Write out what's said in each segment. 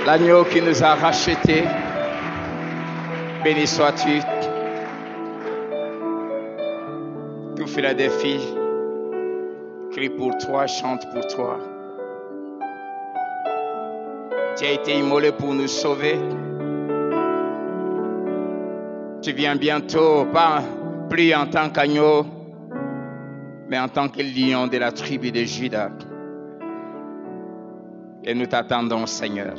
l'agneau qui nous a rachetés. Béni sois-tu. Tout Philadelphie crie pour toi, chante pour toi. Tu as été immolé pour nous sauver. Tu viens bientôt, pas plus en tant qu'agneau, mais en tant que lion de la tribu de Juda. Et nous t'attendons, Seigneur.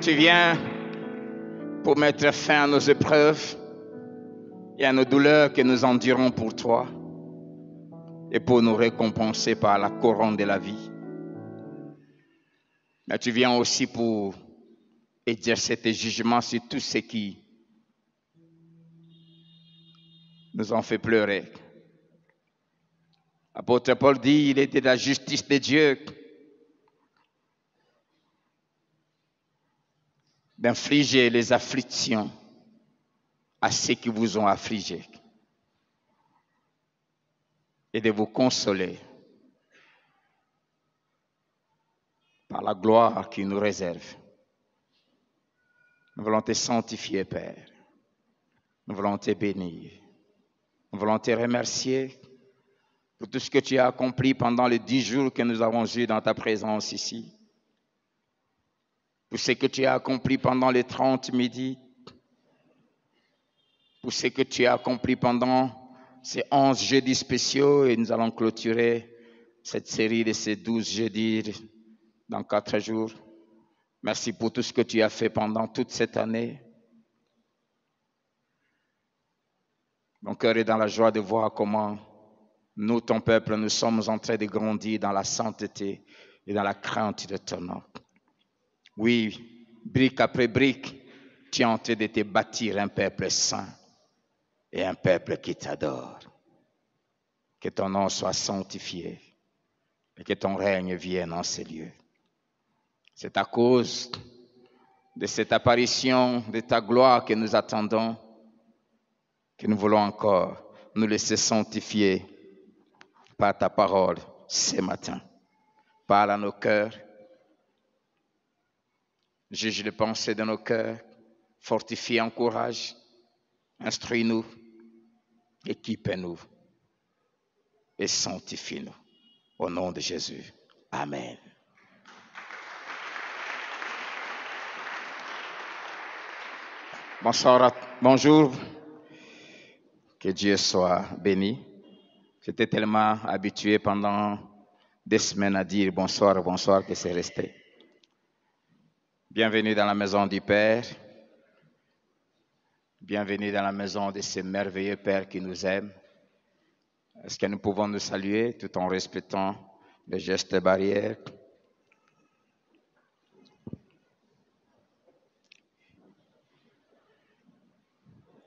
Tu viens pour mettre fin à nos épreuves et à nos douleurs que nous endurons pour toi et pour nous récompenser par la couronne de la vie. Mais tu viens aussi pour exercer tes jugements sur tout ce qui nous ont fait pleurer. L'apôtre Paul dit, il était de la justice de Dieu d'infliger les afflictions à ceux qui vous ont affligés et de vous consoler par la gloire qu'il nous réserve. Nous voulons te sanctifier, Père. Nous voulons te bénir. Nous voulons te remercier pour tout ce que tu as accompli pendant les 10 jours que nous avons eus dans ta présence ici. Pour ce que tu as accompli pendant les 30 midis. Pour ce que tu as accompli pendant ces 11 jeudis spéciaux. Et nous allons clôturer cette série de ces 12 jeudis dans 4 jours. Merci pour tout ce que tu as fait pendant toute cette année. Mon cœur est dans la joie de voir comment nous, ton peuple, nous sommes en train de grandir dans la sainteté et dans la crainte de ton nom. Oui, brique après brique, tu es en train de te bâtir un peuple saint et un peuple qui t'adore. Que ton nom soit sanctifié et que ton règne vienne en ces lieux. C'est à cause de cette apparition de ta gloire que nous attendons, que nous voulons encore nous laisser sanctifier par ta parole ce matin. Parle à nos cœurs. Juge les pensées de nos cœurs, fortifie, encourage, instruis-nous, équipe-nous et sanctifie-nous. Au nom de Jésus. Amen. Bonjour, que Dieu soit béni. J'étais tellement habitué pendant des semaines à dire bonsoir, bonsoir, que c'est resté. Bienvenue dans la maison du Père. Bienvenue dans la maison de ce merveilleux Père qui nous aime. Est-ce que nous pouvons nous saluer tout en respectant les gestes barrières?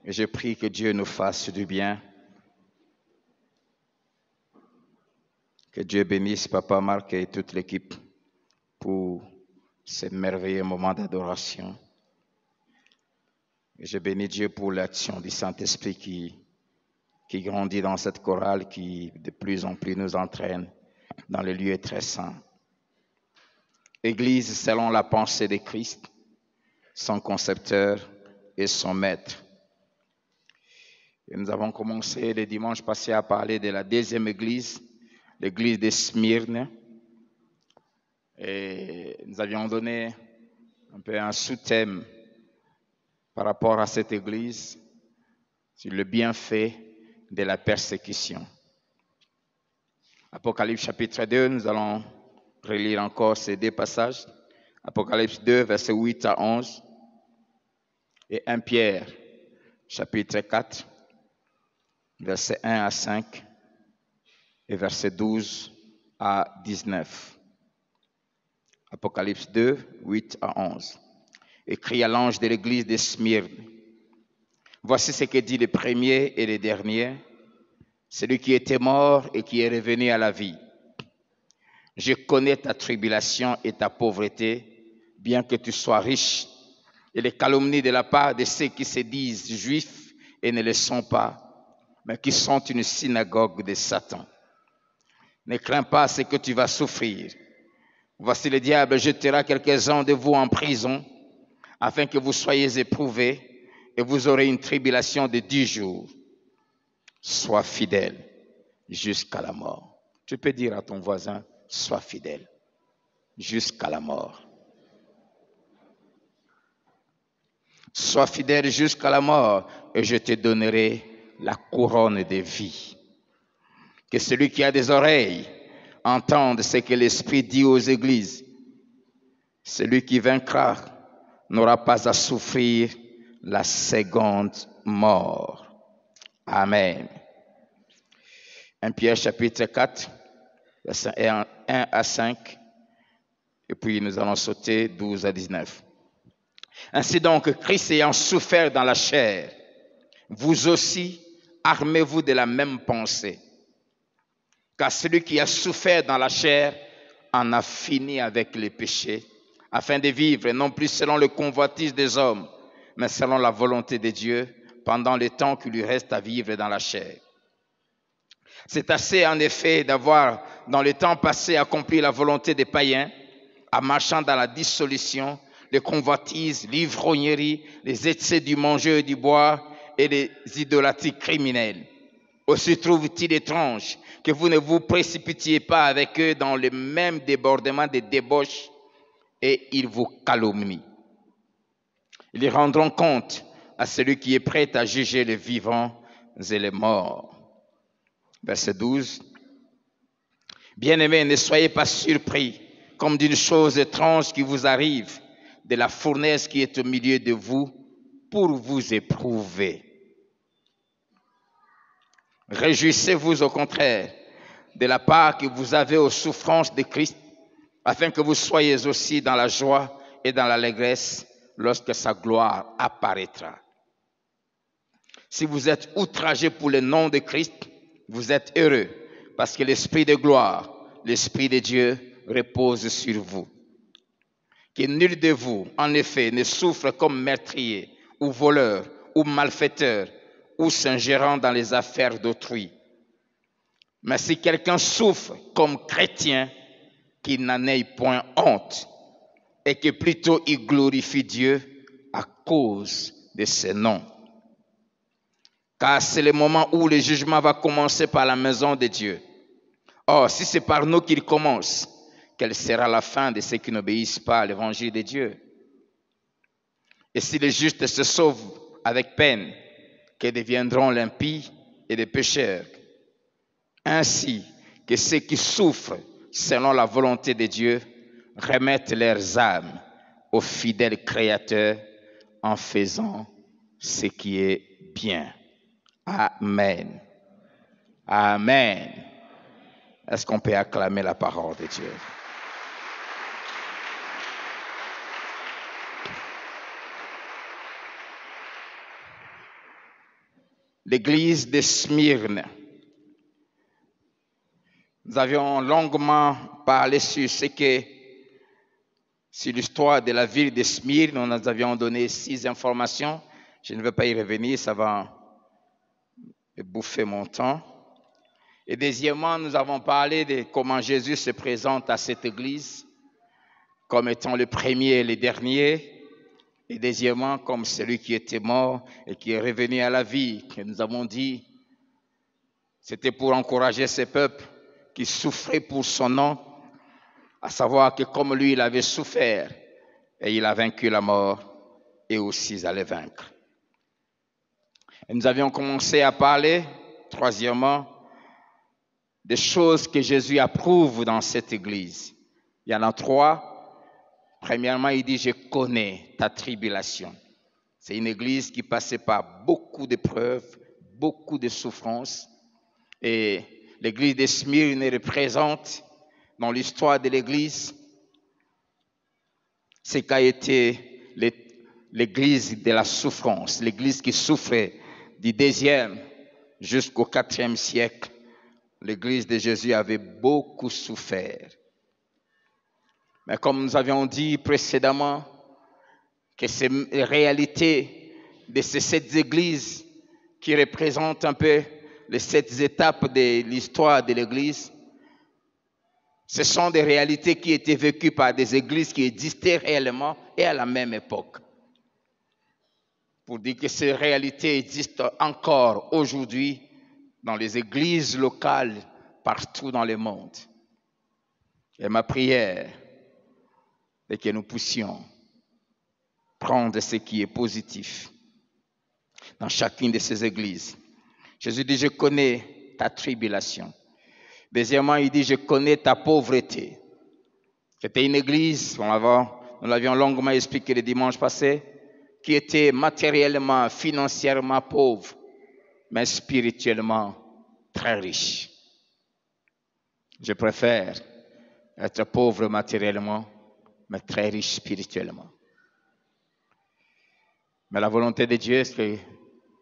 Et je prie que Dieu nous fasse du bien. Que Dieu bénisse Papa Marc et toute l'équipe pour ce merveilleux moment d'adoration. Et je bénis Dieu pour l'action du Saint-Esprit qui grandit dans cette chorale, qui de plus en plus nous entraîne dans les lieux très saints. Église selon la pensée de Christ, son concepteur et son maître. Et nous avons commencé le dimanche passé à parler de la deuxième église, l'église de Smyrne. Et nous avions donné un peu un sous-thème par rapport à cette église sur le bienfait de la persécution. Apocalypse chapitre 2, nous allons relire encore ces 2 passages. Apocalypse 2, versets 8 à 11. Et 1 Pierre, chapitre 4, versets 1 à 5 et versets 12 à 19. Apocalypse 2, 8 à 11. Écrit à l'ange de l'église de Smyrne. Voici ce que dit le premier et le dernier, celui qui était mort et qui est revenu à la vie. Je connais ta tribulation et ta pauvreté, bien que tu sois riche, et les calomnies de la part de ceux qui se disent juifs et ne le sont pas, mais qui sont une synagogue de Satan. Ne crains pas ce que tu vas souffrir. Voici le diable jettera quelques-uns de vous en prison, afin que vous soyez éprouvés, et vous aurez une tribulation de 10 jours. Sois fidèle jusqu'à la mort. Tu peux dire à ton voisin, sois fidèle jusqu'à la mort. Sois fidèle jusqu'à la mort, et je te donnerai la couronne de vie. Que celui qui a des oreilles entende ce que l'Esprit dit aux églises. Celui qui vaincra n'aura pas à souffrir la seconde mort. Amen. 1 Pierre chapitre 4, versets 1 à 5, et puis nous allons sauter 12 à 19. Ainsi donc, Christ ayant souffert dans la chair, vous aussi, armez-vous de la même pensée. Car celui qui a souffert dans la chair en a fini avec les péchés, afin de vivre non plus selon le convoitise des hommes, mais selon la volonté de Dieu, pendant le temps qu'il lui reste à vivre dans la chair. C'est assez en effet d'avoir dans le temps passé accompli la volonté des païens, en marchant dans la dissolution, les convoitises, l'ivrognerie, les excès du manger et du boire et les idolâtries criminelles. Aussi trouve-t-il étrange que vous ne vous précipitiez pas avec eux dans le même débordement de débauche et ils vous calomnient. Ils rendront compte à celui qui est prêt à juger les vivants et les morts. Verset 12. Bien-aimés, ne soyez pas surpris comme d'une chose étrange qui vous arrive de la fournaise qui est au milieu de vous pour vous éprouver. Réjouissez-vous au contraire de la part que vous avez aux souffrances de Christ, afin que vous soyez aussi dans la joie et dans l'allégresse lorsque sa gloire apparaîtra. Si vous êtes outragés pour le nom de Christ, vous êtes heureux, parce que l'Esprit de gloire, l'Esprit de Dieu repose sur vous. Que nul de vous, en effet, ne souffre comme meurtrier, ou voleur, ou malfaiteur, ou s'ingérant dans les affaires d'autrui. Mais si quelqu'un souffre comme chrétien, qu'il n'en ait point honte, et que plutôt il glorifie Dieu à cause de ce nom. Car c'est le moment où le jugement va commencer par la maison de Dieu. Or, si c'est par nous qu'il commence, quelle sera la fin de ceux qui n'obéissent pas à l'évangile de Dieu? Et si les justes se sauvent avec peine, que deviendront l'impies et les pécheurs? Ainsi que ceux qui souffrent selon la volonté de Dieu remettent leurs âmes au fidèle Créateur en faisant ce qui est bien. Amen. Amen. Est-ce qu'on peut acclamer la parole de Dieu? L'église de Smyrne. Nous avions longuement parlé sur l'histoire de la ville de Smyrne. Nous avions donné 6 informations. Je ne vais pas y revenir, ça va bouffer mon temps. Et deuxièmement, nous avons parlé de comment Jésus se présente à cette église comme étant le premier et le dernier. Et deuxièmement, comme celui qui était mort et qui est revenu à la vie, que nous avons dit, c'était pour encourager ce peuple qui souffrait pour son nom, à savoir que comme lui, il avait souffert et il a vaincu la mort et aussi il allait vaincre. Et nous avions commencé à parler, troisièmement, des choses que Jésus approuve dans cette église. Il y en a 3. Premièrement, il dit, je connais ta tribulation. C'est une église qui passait par beaucoup d'épreuves, beaucoup de souffrances. Et l'église de Smyrne représente, dans l'histoire de l'église, ce qu'a été l'église de la souffrance, l'église qui souffrait du 2e jusqu'au 4e siècle. L'église de Jésus avait beaucoup souffert. Mais comme nous avions dit précédemment, que ces réalités de ces 7 églises qui représente un peu les 7 étapes de l'histoire de l'Église. Ce sont des réalités qui étaient vécues par des églises qui existaient réellement et à la même époque. Pour dire que ces réalités existent encore aujourd'hui dans les églises locales partout dans le monde. Et ma prière est que nous puissions prendre ce qui est positif dans chacune de ces églises. Jésus dit, je connais ta tribulation. Deuxièmement, il dit, je connais ta pauvreté. C'était une église, nous l'avions longuement expliqué le dimanche passé, qui était matériellement, financièrement pauvre, mais spirituellement très riche. Je préfère être pauvre matériellement, mais très riche spirituellement. Mais la volonté de Dieu, c'est que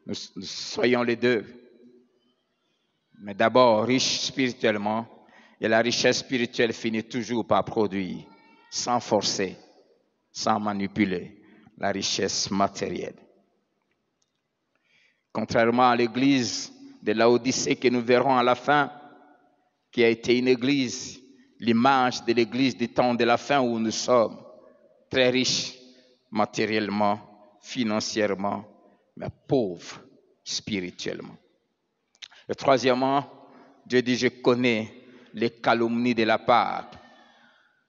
nous soyons les deux. Mais d'abord, riche spirituellement, et la richesse spirituelle finit toujours par produire, sans forcer, sans manipuler, la richesse matérielle. Contrairement à l'église de Laodicée que nous verrons à la fin, qui a été une église, l'image de l'église du temps de la fin où nous sommes, très riches matériellement, financièrement, mais pauvres spirituellement. Et troisièmement, Dieu dit, je connais les calomnies de la part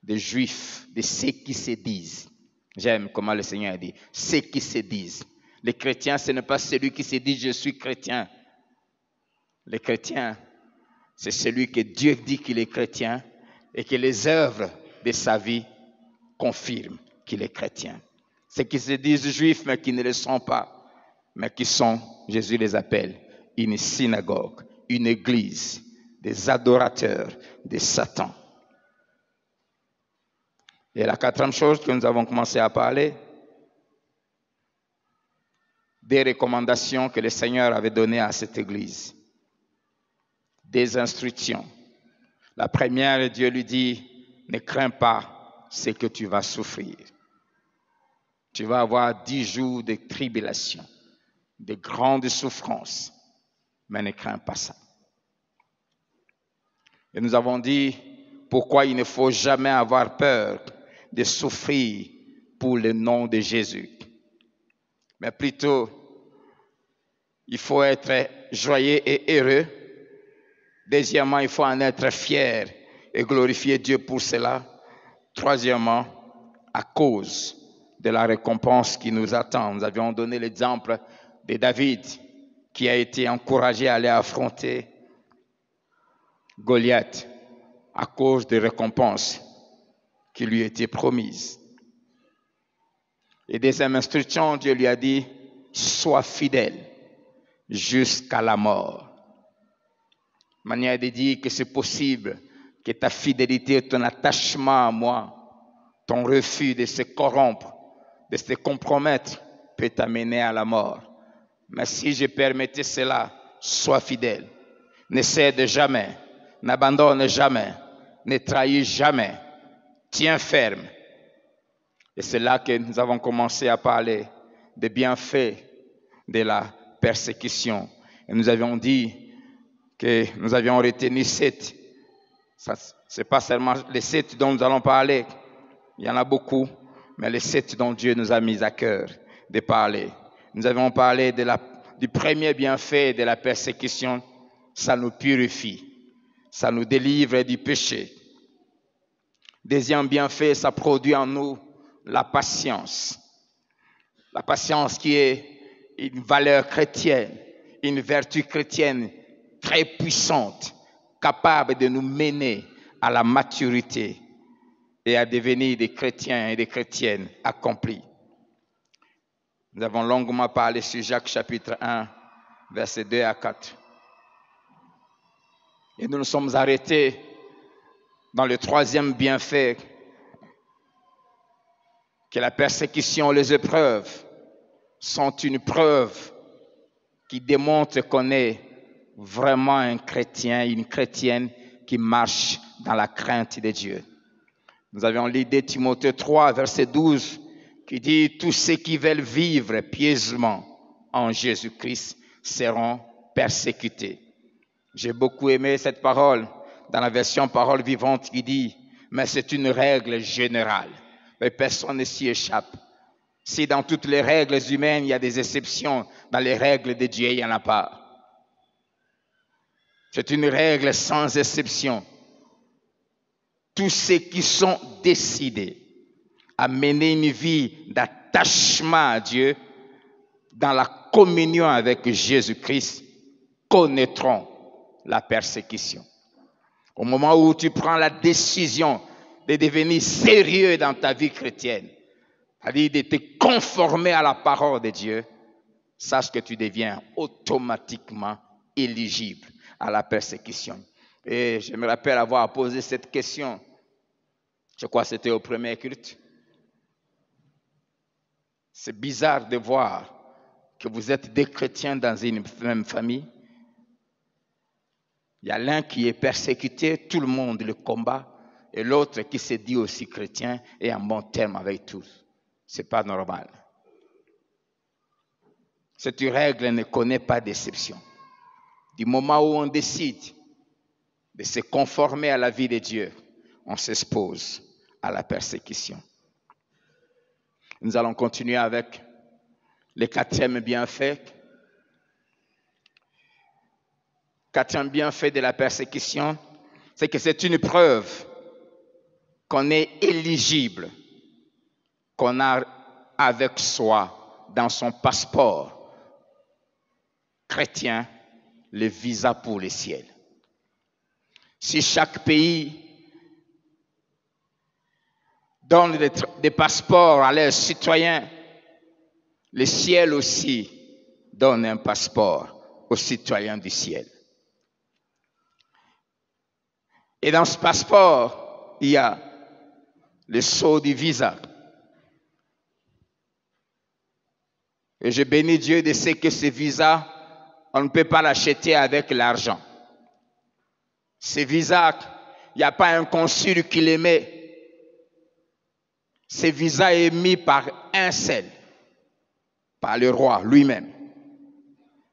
des Juifs, de ceux qui se disent. J'aime comment le Seigneur dit, ceux qui se disent. Les chrétiens, ce n'est pas celui qui se dit, je suis chrétien. Les chrétiens, c'est celui que Dieu dit qu'il est chrétien et que les œuvres de sa vie confirment qu'il est chrétien. Ceux qui se disent juifs, mais qui ne le sont pas, mais qui sont, Jésus les appelle, une synagogue, une église, des adorateurs de Satan. Et la quatrième chose que nous avons commencé à parler, des recommandations que le Seigneur avait données à cette église, des instructions. La première, Dieu lui dit, ne crains pas ce que tu vas souffrir. Tu vas avoir 10 jours de tribulation, de grandes souffrances, mais ne crains pas ça. Et nous avons dit pourquoi il ne faut jamais avoir peur de souffrir pour le nom de Jésus. Mais plutôt, il faut être joyeux et heureux. Deuxièmement, il faut en être fier et glorifier Dieu pour cela. Troisièmement, à cause de la récompense qui nous attend. Nous avions donné l'exemple de David qui a été encouragé à aller affronter Goliath à cause des récompenses qui lui étaient promises. Et deuxième instruction, Dieu lui a dit, sois fidèle jusqu'à la mort. Manière de dire que c'est possible que ta fidélité, ton attachement à moi, ton refus de se corrompre, de se compromettre, peut t'amener à la mort. Mais si je permettais cela, sois fidèle. Ne cède jamais, n'abandonne jamais, ne trahis jamais. Tiens ferme. Et c'est là que nous avons commencé à parler des bienfaits de la persécution. Et nous avions dit que nous avions retenu 7. Ce n'est pas seulement les 7 dont nous allons parler. Il y en a beaucoup, mais les 7 dont Dieu nous a mis à cœur de parler. Nous avons parlé du premier bienfait de la persécution. Ça nous purifie. Ça nous délivre du péché. Deuxième bienfait, ça produit en nous la patience. La patience qui est une valeur chrétienne, une vertu chrétienne très puissante, capable de nous mener à la maturité et à devenir des chrétiens et des chrétiennes accomplis. Nous avons longuement parlé sur Jacques chapitre 1, versets 2 à 4. Et nous nous sommes arrêtés dans le troisième bienfait, que la persécution, les épreuves sont une preuve qui démontre qu'on est vraiment un chrétien, une chrétienne qui marche dans la crainte de Dieu. Nous avions lu de Timothée 3, verset 12, qui dit « Tous ceux qui veulent vivre pieusement en Jésus-Christ seront persécutés. J'ai beaucoup aimé cette parole dans la version Parole vivante qui dit, mais c'est une règle générale. Mais personne ne s'y échappe. Si dans toutes les règles humaines, il y a des exceptions, dans les règles de Dieu, il n'y en a pas. C'est une règle sans exception. Tous ceux qui sont décidés à mener une vie d'attachement à Dieu, dans la communion avec Jésus-Christ, connaîtront la persécution. Au moment où tu prends la décision de devenir sérieux dans ta vie chrétienne, c'est-à-dire de te conformer à la parole de Dieu, sache que tu deviens automatiquement éligible à la persécution. Et je me rappelle avoir posé cette question, je crois que c'était au premier culte. C'est bizarre de voir que vous êtes des chrétiens dans une même famille. Il y a l'un qui est persécuté, tout le monde le combat, et l'autre qui se dit aussi chrétien et en bon terme avec tous. Ce n'est pas normal. Cette règle ne connaît pas d'exception. Du moment où on décide de se conformer à la vie de Dieu, on s'expose à la persécution. Nous allons continuer avec le quatrième bienfait. Quatrième bienfait de la persécution, c'est que c'est une preuve qu'on est éligible, qu'on a avec soi dans son passeport chrétien le visa pour le ciel. Si chaque pays donne des passeports à leurs citoyens, le ciel aussi donne un passeport aux citoyens du ciel. Et dans ce passeport, il y a le sceau du visa. Et je bénis Dieu de ce que ce visa, on ne peut pas l'acheter avec l'argent. Ce visa, il n'y a pas un consul qui l'émet. Ce visa est émis par un seul, par le roi lui-même.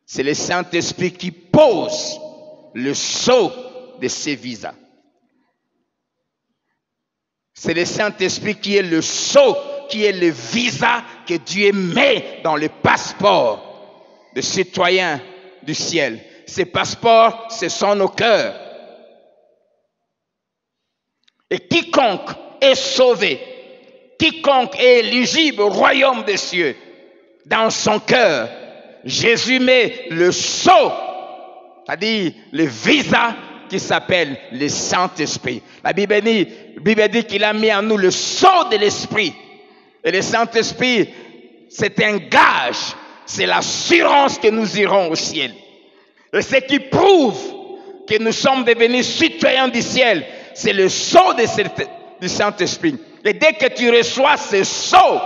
C'est le Saint-Esprit qui pose le sceau de ce visa. C'est le Saint-Esprit qui est le sceau, qui est le visa que Dieu met dans le passeport de citoyens du ciel. Ces passeports, ce sont nos cœurs. Et quiconque est sauvé, quiconque est éligible au royaume des cieux, dans son cœur, Jésus met le sceau, c'est-à-dire le visa qui s'appelle le Saint-Esprit. La Bible dit qu'il a mis en nous le sceau de l'Esprit. Et le Saint-Esprit, c'est un gage, c'est l'assurance que nous irons au ciel. Et ce qui prouve que nous sommes devenus citoyens du ciel, c'est le sceau du Saint-Esprit. Et dès que tu reçois ce sceau,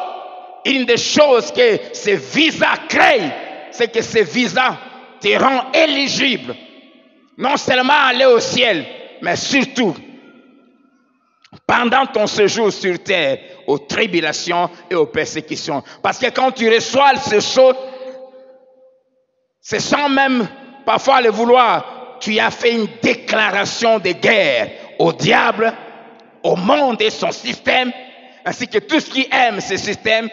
une des choses que ce visa crée, c'est que ce visa te rend éligible, non seulement à aller au ciel, mais surtout, pendant ton séjour sur terre, aux tribulations et aux persécutions. Parce que quand tu reçois ce sceau, c'est sans même parfois le vouloir, tu as fait une déclaration de guerre au diable, au monde et son système, ainsi que tout ce qui aime ce système,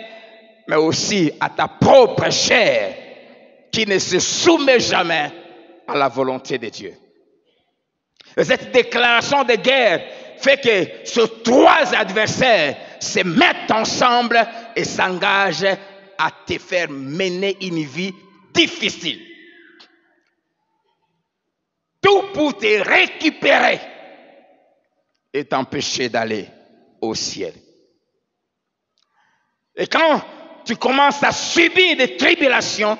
mais aussi à ta propre chair, qui ne se soumet jamais à la volonté de Dieu. Et cette déclaration de guerre fait que ces trois adversaires se mettent ensemble et s'engagent à te faire mener une vie difficile. Tout pour te récupérer et t'empêcher d'aller au ciel. Et quand tu commences à subir des tribulations,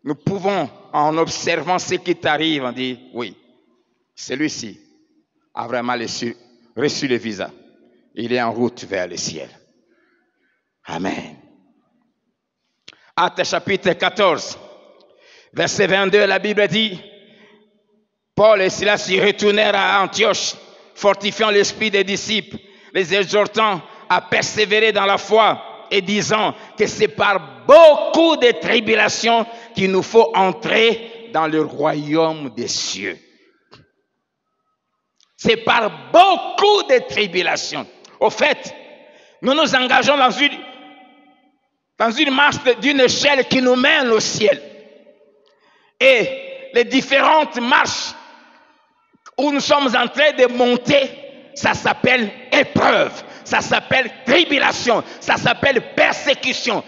nous pouvons, en observant ce qui t'arrive, en dire, oui, celui-ci a vraiment reçu le visa. Il est en route vers le ciel. Amen. Actes chapitre 14, verset 22, la Bible dit, Paul et Silas y retournèrent à Antioche, fortifiant l'esprit des disciples, les exhortant à persévérer dans la foi et disant que c'est par beaucoup de tribulations qu'il nous faut entrer dans le royaume des cieux. C'est par beaucoup de tribulations. Au fait, nous nous engageons dans une marche d'une échelle qui nous mène au ciel. Et les différentes marches où nous sommes en train de monter, ça s'appelle épreuve, ça s'appelle tribulation, ça s'appelle persécution.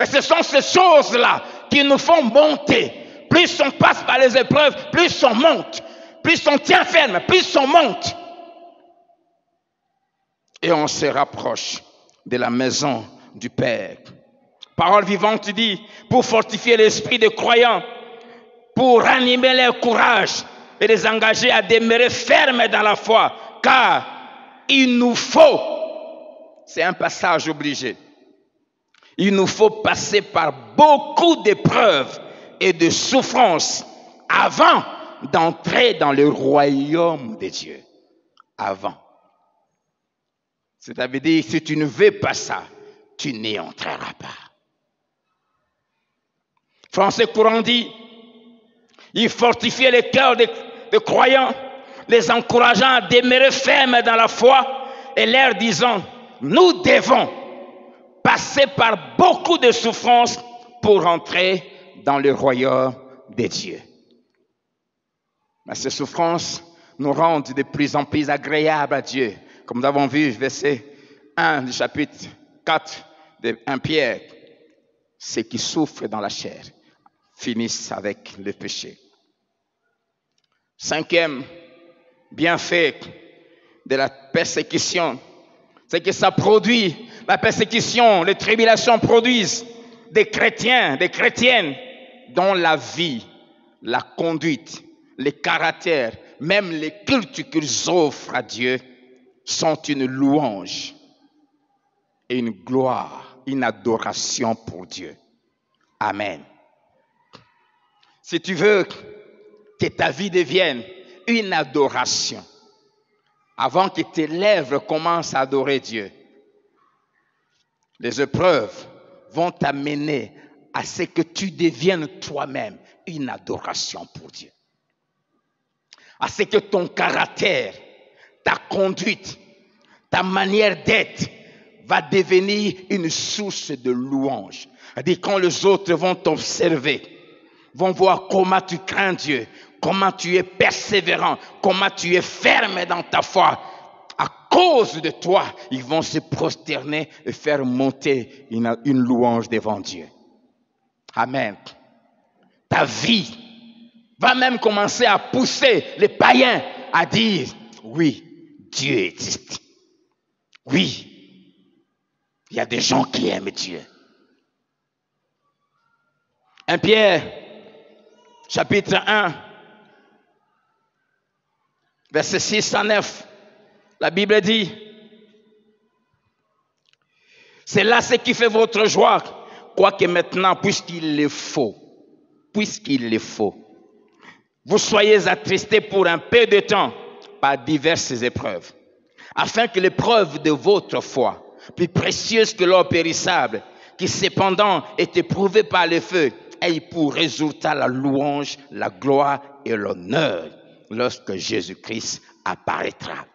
Et ce sont ces choses-là qui nous font monter. Plus on passe par les épreuves, plus on monte. Plus on tient ferme, plus on monte. Et on se rapproche de la maison du Père. Parole vivante dit, pour fortifier l'esprit des croyants, pour ranimer leur courage et les engager à demeurer fermes dans la foi, car il nous faut, c'est un passage obligé, il nous faut passer par beaucoup d'épreuves et de souffrances avant d'entrer dans le royaume de Dieu. Avant. C'est-à-dire, si tu ne veux pas ça, tu n'y entreras pas. Français courant dit, il fortifiait les cœurs des croyants, les encourageant à demeurer fermes dans la foi et leur disant, nous devons passer par beaucoup de souffrances pour entrer dans le royaume de Dieu. Mais ces souffrances nous rendent de plus en plus agréables à Dieu. Comme nous avons vu, verset 1 du chapitre 4 de 1 Pierre, ceux qui souffrent dans la chair finissent avec le péché. Cinquième bienfait de la persécution, c'est que ça produit, la persécution, les tribulations produisent des chrétiens, des chrétiennes dont la vie, la conduite, les caractères, même les cultes qu'ils offrent à Dieu sont une louange et une gloire, une adoration pour Dieu. Amen. Si tu veux que ta vie devienne une adoration, avant que tes lèvres commencent à adorer Dieu, les épreuves vont t'amener à ce que tu deviennes toi-même une adoration pour Dieu. À ce que ton caractère, ta conduite, ta manière d'être va devenir une source de louange. C'est-à-dire quand les autres vont t'observer, vont voir comment tu crains Dieu, comment tu es persévérant, comment tu es ferme dans ta foi. À cause de toi, ils vont se prosterner et faire monter une louange devant Dieu. Amen. Ta vie va même commencer à pousser les païens à dire, oui, Dieu existe. Oui, il y a des gens qui aiment Dieu. 1 Pierre, chapitre 1, verset 6 à 9, la Bible dit, c'est là ce qui fait votre joie, quoique maintenant, puisqu'il le faut, vous soyez attristés pour un peu de temps par diverses épreuves, afin que l'épreuve de votre foi, plus précieuse que l'or périssable, qui cependant est éprouvée par le feu, ait pour résultat la louange, la gloire et l'honneur lorsque Jésus-Christ apparaîtra.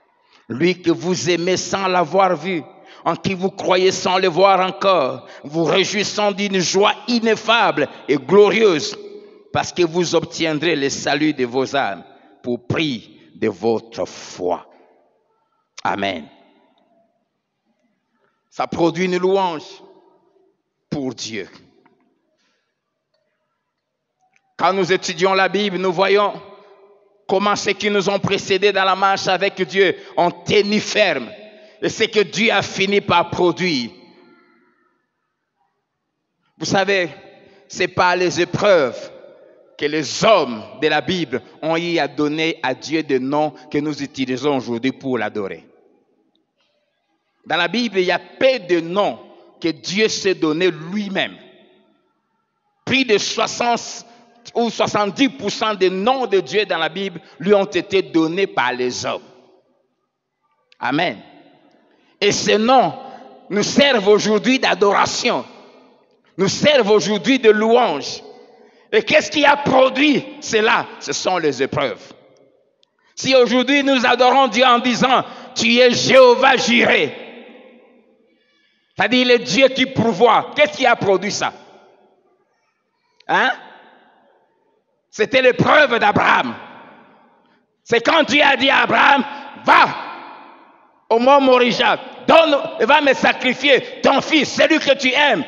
Lui que vous aimez sans l'avoir vu, en qui vous croyez sans le voir encore, vous réjouissant d'une joie ineffable et glorieuse, parce que vous obtiendrez le salut de vos âmes pour prix de votre foi. Amen. Ça produit une louange pour Dieu. Quand nous étudions la Bible, nous voyons comment ceux qui nous ont précédés dans la marche avec Dieu ont tenu ferme. Et ce que Dieu a fini par produire. Vous savez, ce n'est pas les épreuves que les hommes de la Bible ont eu à donner à Dieu des noms que nous utilisons aujourd'hui pour l'adorer. Dans la Bible, il y a peu de noms que Dieu s'est donné lui-même. Plus de 60 ou 70% des noms de Dieu dans la Bible lui ont été donnés par les hommes. Amen. Et ces noms nous servent aujourd'hui d'adoration, nous servent aujourd'hui de louange. Et qu'est-ce qui a produit cela? Ce sont les épreuves. Si aujourd'hui nous adorons Dieu en disant, tu es Jéhovah Jireh, c'est-à-dire le Dieu qui pourvoit, qu'est-ce qui a produit ça? Hein? C'était l'épreuve d'Abraham. C'est quand Dieu a dit à Abraham, va au mont Moriah, va me sacrifier ton fils, celui que tu aimes.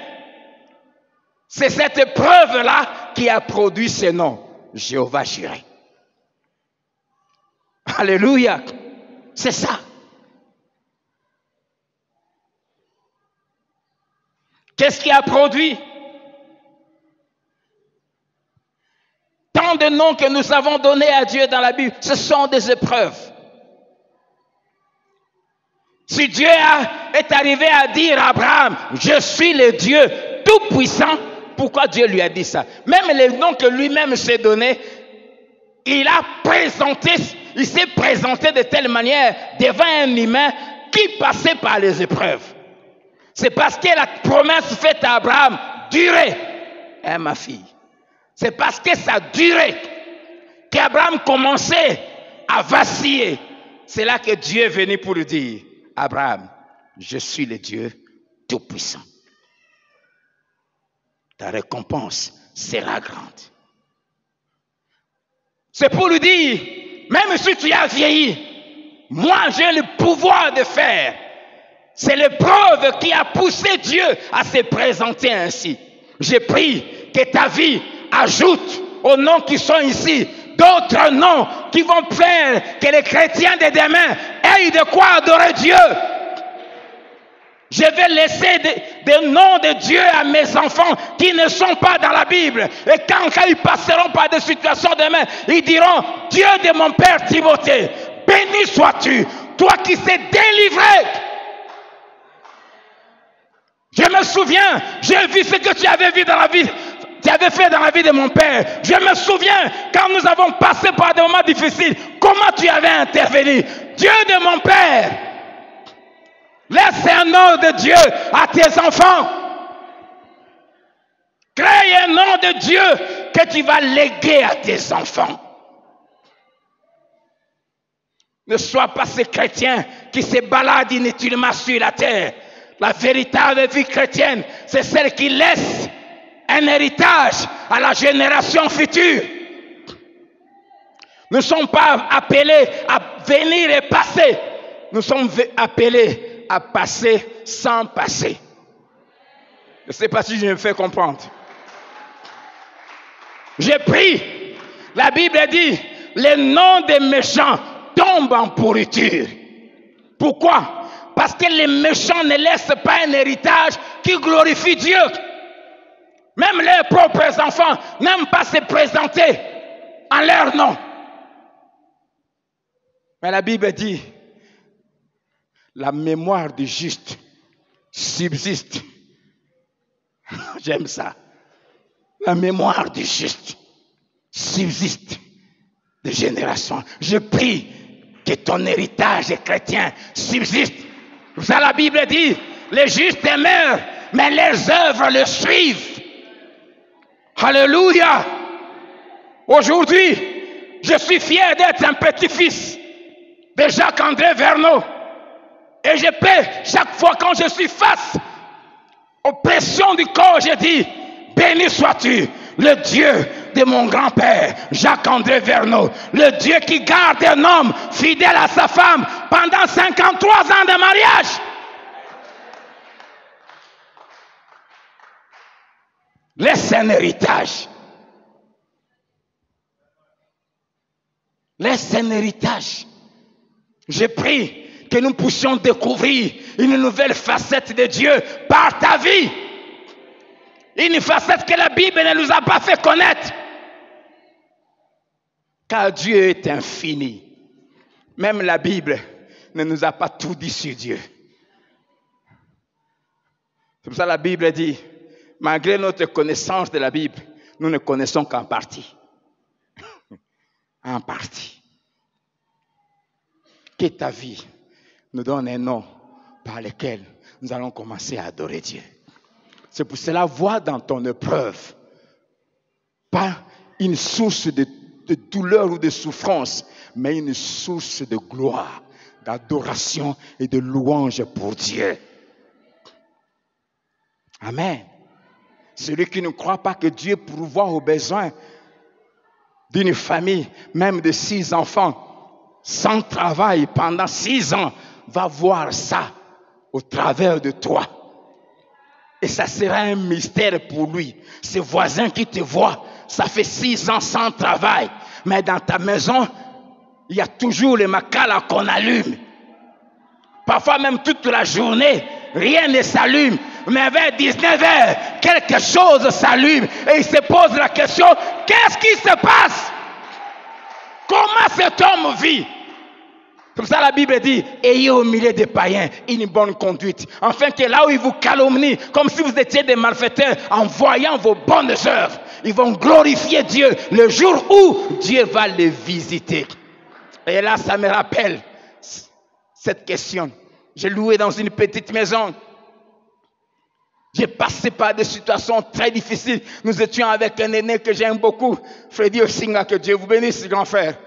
C'est cette épreuve-là qui a produit ce nom, Jéhovah Jireh. Alléluia. C'est ça. Qu'est-ce qui a produit? Tant de noms que nous avons donnés à Dieu dans la Bible, ce sont des épreuves. Si Dieu est arrivé à dire à Abraham, je suis le Dieu tout-puissant, pourquoi Dieu lui a dit ça? Même les noms que lui-même s'est donnés, il s'est présenté de telle manière devant un humain qui passait par les épreuves. C'est parce que la promesse faite à Abraham durait, hein, ma fille. C'est parce que ça durait qu'Abraham commençait à vaciller. C'est là que Dieu est venu pour lui dire, Abraham, je suis le Dieu tout-puissant. Ta récompense sera grande. C'est pour lui dire, même si tu as vieilli, moi j'ai le pouvoir de faire. C'est l'épreuve qui a poussé Dieu à se présenter ainsi. J'ai pris que ta vie ajoute aux noms qui sont ici d'autres noms qui vont faire que les chrétiens de demain aient de quoi adorer Dieu. Je vais laisser des noms de Dieu à mes enfants qui ne sont pas dans la Bible. Et quand ils passeront par des situations demain, ils diront, Dieu de mon père Timothée, béni sois-tu, toi qui sais délivrer. Je me souviens, j'ai vu ce que tu avais vu dans la vie. Tu avais fait dans la vie de mon père. Je me souviens quand nous avons passé par des moments difficiles, comment tu avais intervenu. Dieu de mon père, laisse un nom de Dieu à tes enfants. Crée un nom de Dieu que tu vas léguer à tes enfants. Ne sois pas ce chrétien qui se balade inutilement sur la terre. La véritable vie chrétienne, c'est celle qui laisse un héritage à la génération future. Nous ne sommes pas appelés à venir et passer. Nous sommes appelés à passer sans passer. Je ne sais pas si je me fais comprendre. J'ai pris, la Bible dit, les noms des méchants tombent en pourriture. Pourquoi? Parce que les méchants ne laissent pas un héritage qui glorifie Dieu. Même leurs propres enfants n'aiment pas se présenter en leur nom. Mais la Bible dit, la mémoire du juste subsiste. J'aime ça. La mémoire du juste subsiste de génération. Je prie que ton héritage chrétien subsiste. Ça, la Bible dit, les justes meurent, mais leurs œuvres le suivent. Alléluia. Aujourd'hui, je suis fier d'être un petit-fils de Jacques-André Verneau. Et je peux, chaque fois quand je suis face aux pressions du corps, je dis, béni sois-tu, le Dieu de mon grand-père, Jacques-André Verneau, le Dieu qui garde un homme fidèle à sa femme pendant 53 ans de mariage. Laisse un héritage. Laisse un héritage. Je prie que nous puissions découvrir une nouvelle facette de Dieu par ta vie. Une facette que la Bible ne nous a pas fait connaître. Car Dieu est infini. Même la Bible ne nous a pas tout dit sur Dieu. C'est pour ça que la Bible dit, malgré notre connaissance de la Bible, nous ne connaissons qu'en partie. En partie. Que ta vie nous donne un nom par lequel nous allons commencer à adorer Dieu. C'est pour cela, vois dans ton épreuve pas une source de douleur ou de souffrance, mais une source de gloire, d'adoration et de louange pour Dieu. Amen. Celui qui ne croit pas que Dieu pourvoit aux besoins d'une famille, même de 6 enfants, sans travail pendant 6 ans, va voir ça au travers de toi. Et ça sera un mystère pour lui. Ses voisins qui te voient, ça fait 6 ans sans travail. Mais dans ta maison, il y a toujours les macala qu'on allume. Parfois même toute la journée, rien ne s'allume. Mais vers 19h, quelque chose s'allume. Et il se pose la question, qu'est-ce qui se passe? Comment cet homme vit? Comme ça la Bible dit, ayez au milieu des païens une bonne conduite. Afin que là où ils vous calomnient, comme si vous étiez des malfaiteurs, en voyant vos bonnes œuvres, ils vont glorifier Dieu le jour où Dieu va les visiter. Et là, ça me rappelle cette question. J'ai loué dans une petite maison. J'ai passé par des situations très difficiles. Nous étions avec un aîné que j'aime beaucoup, Freddy Osinga, que Dieu vous bénisse, grand frère.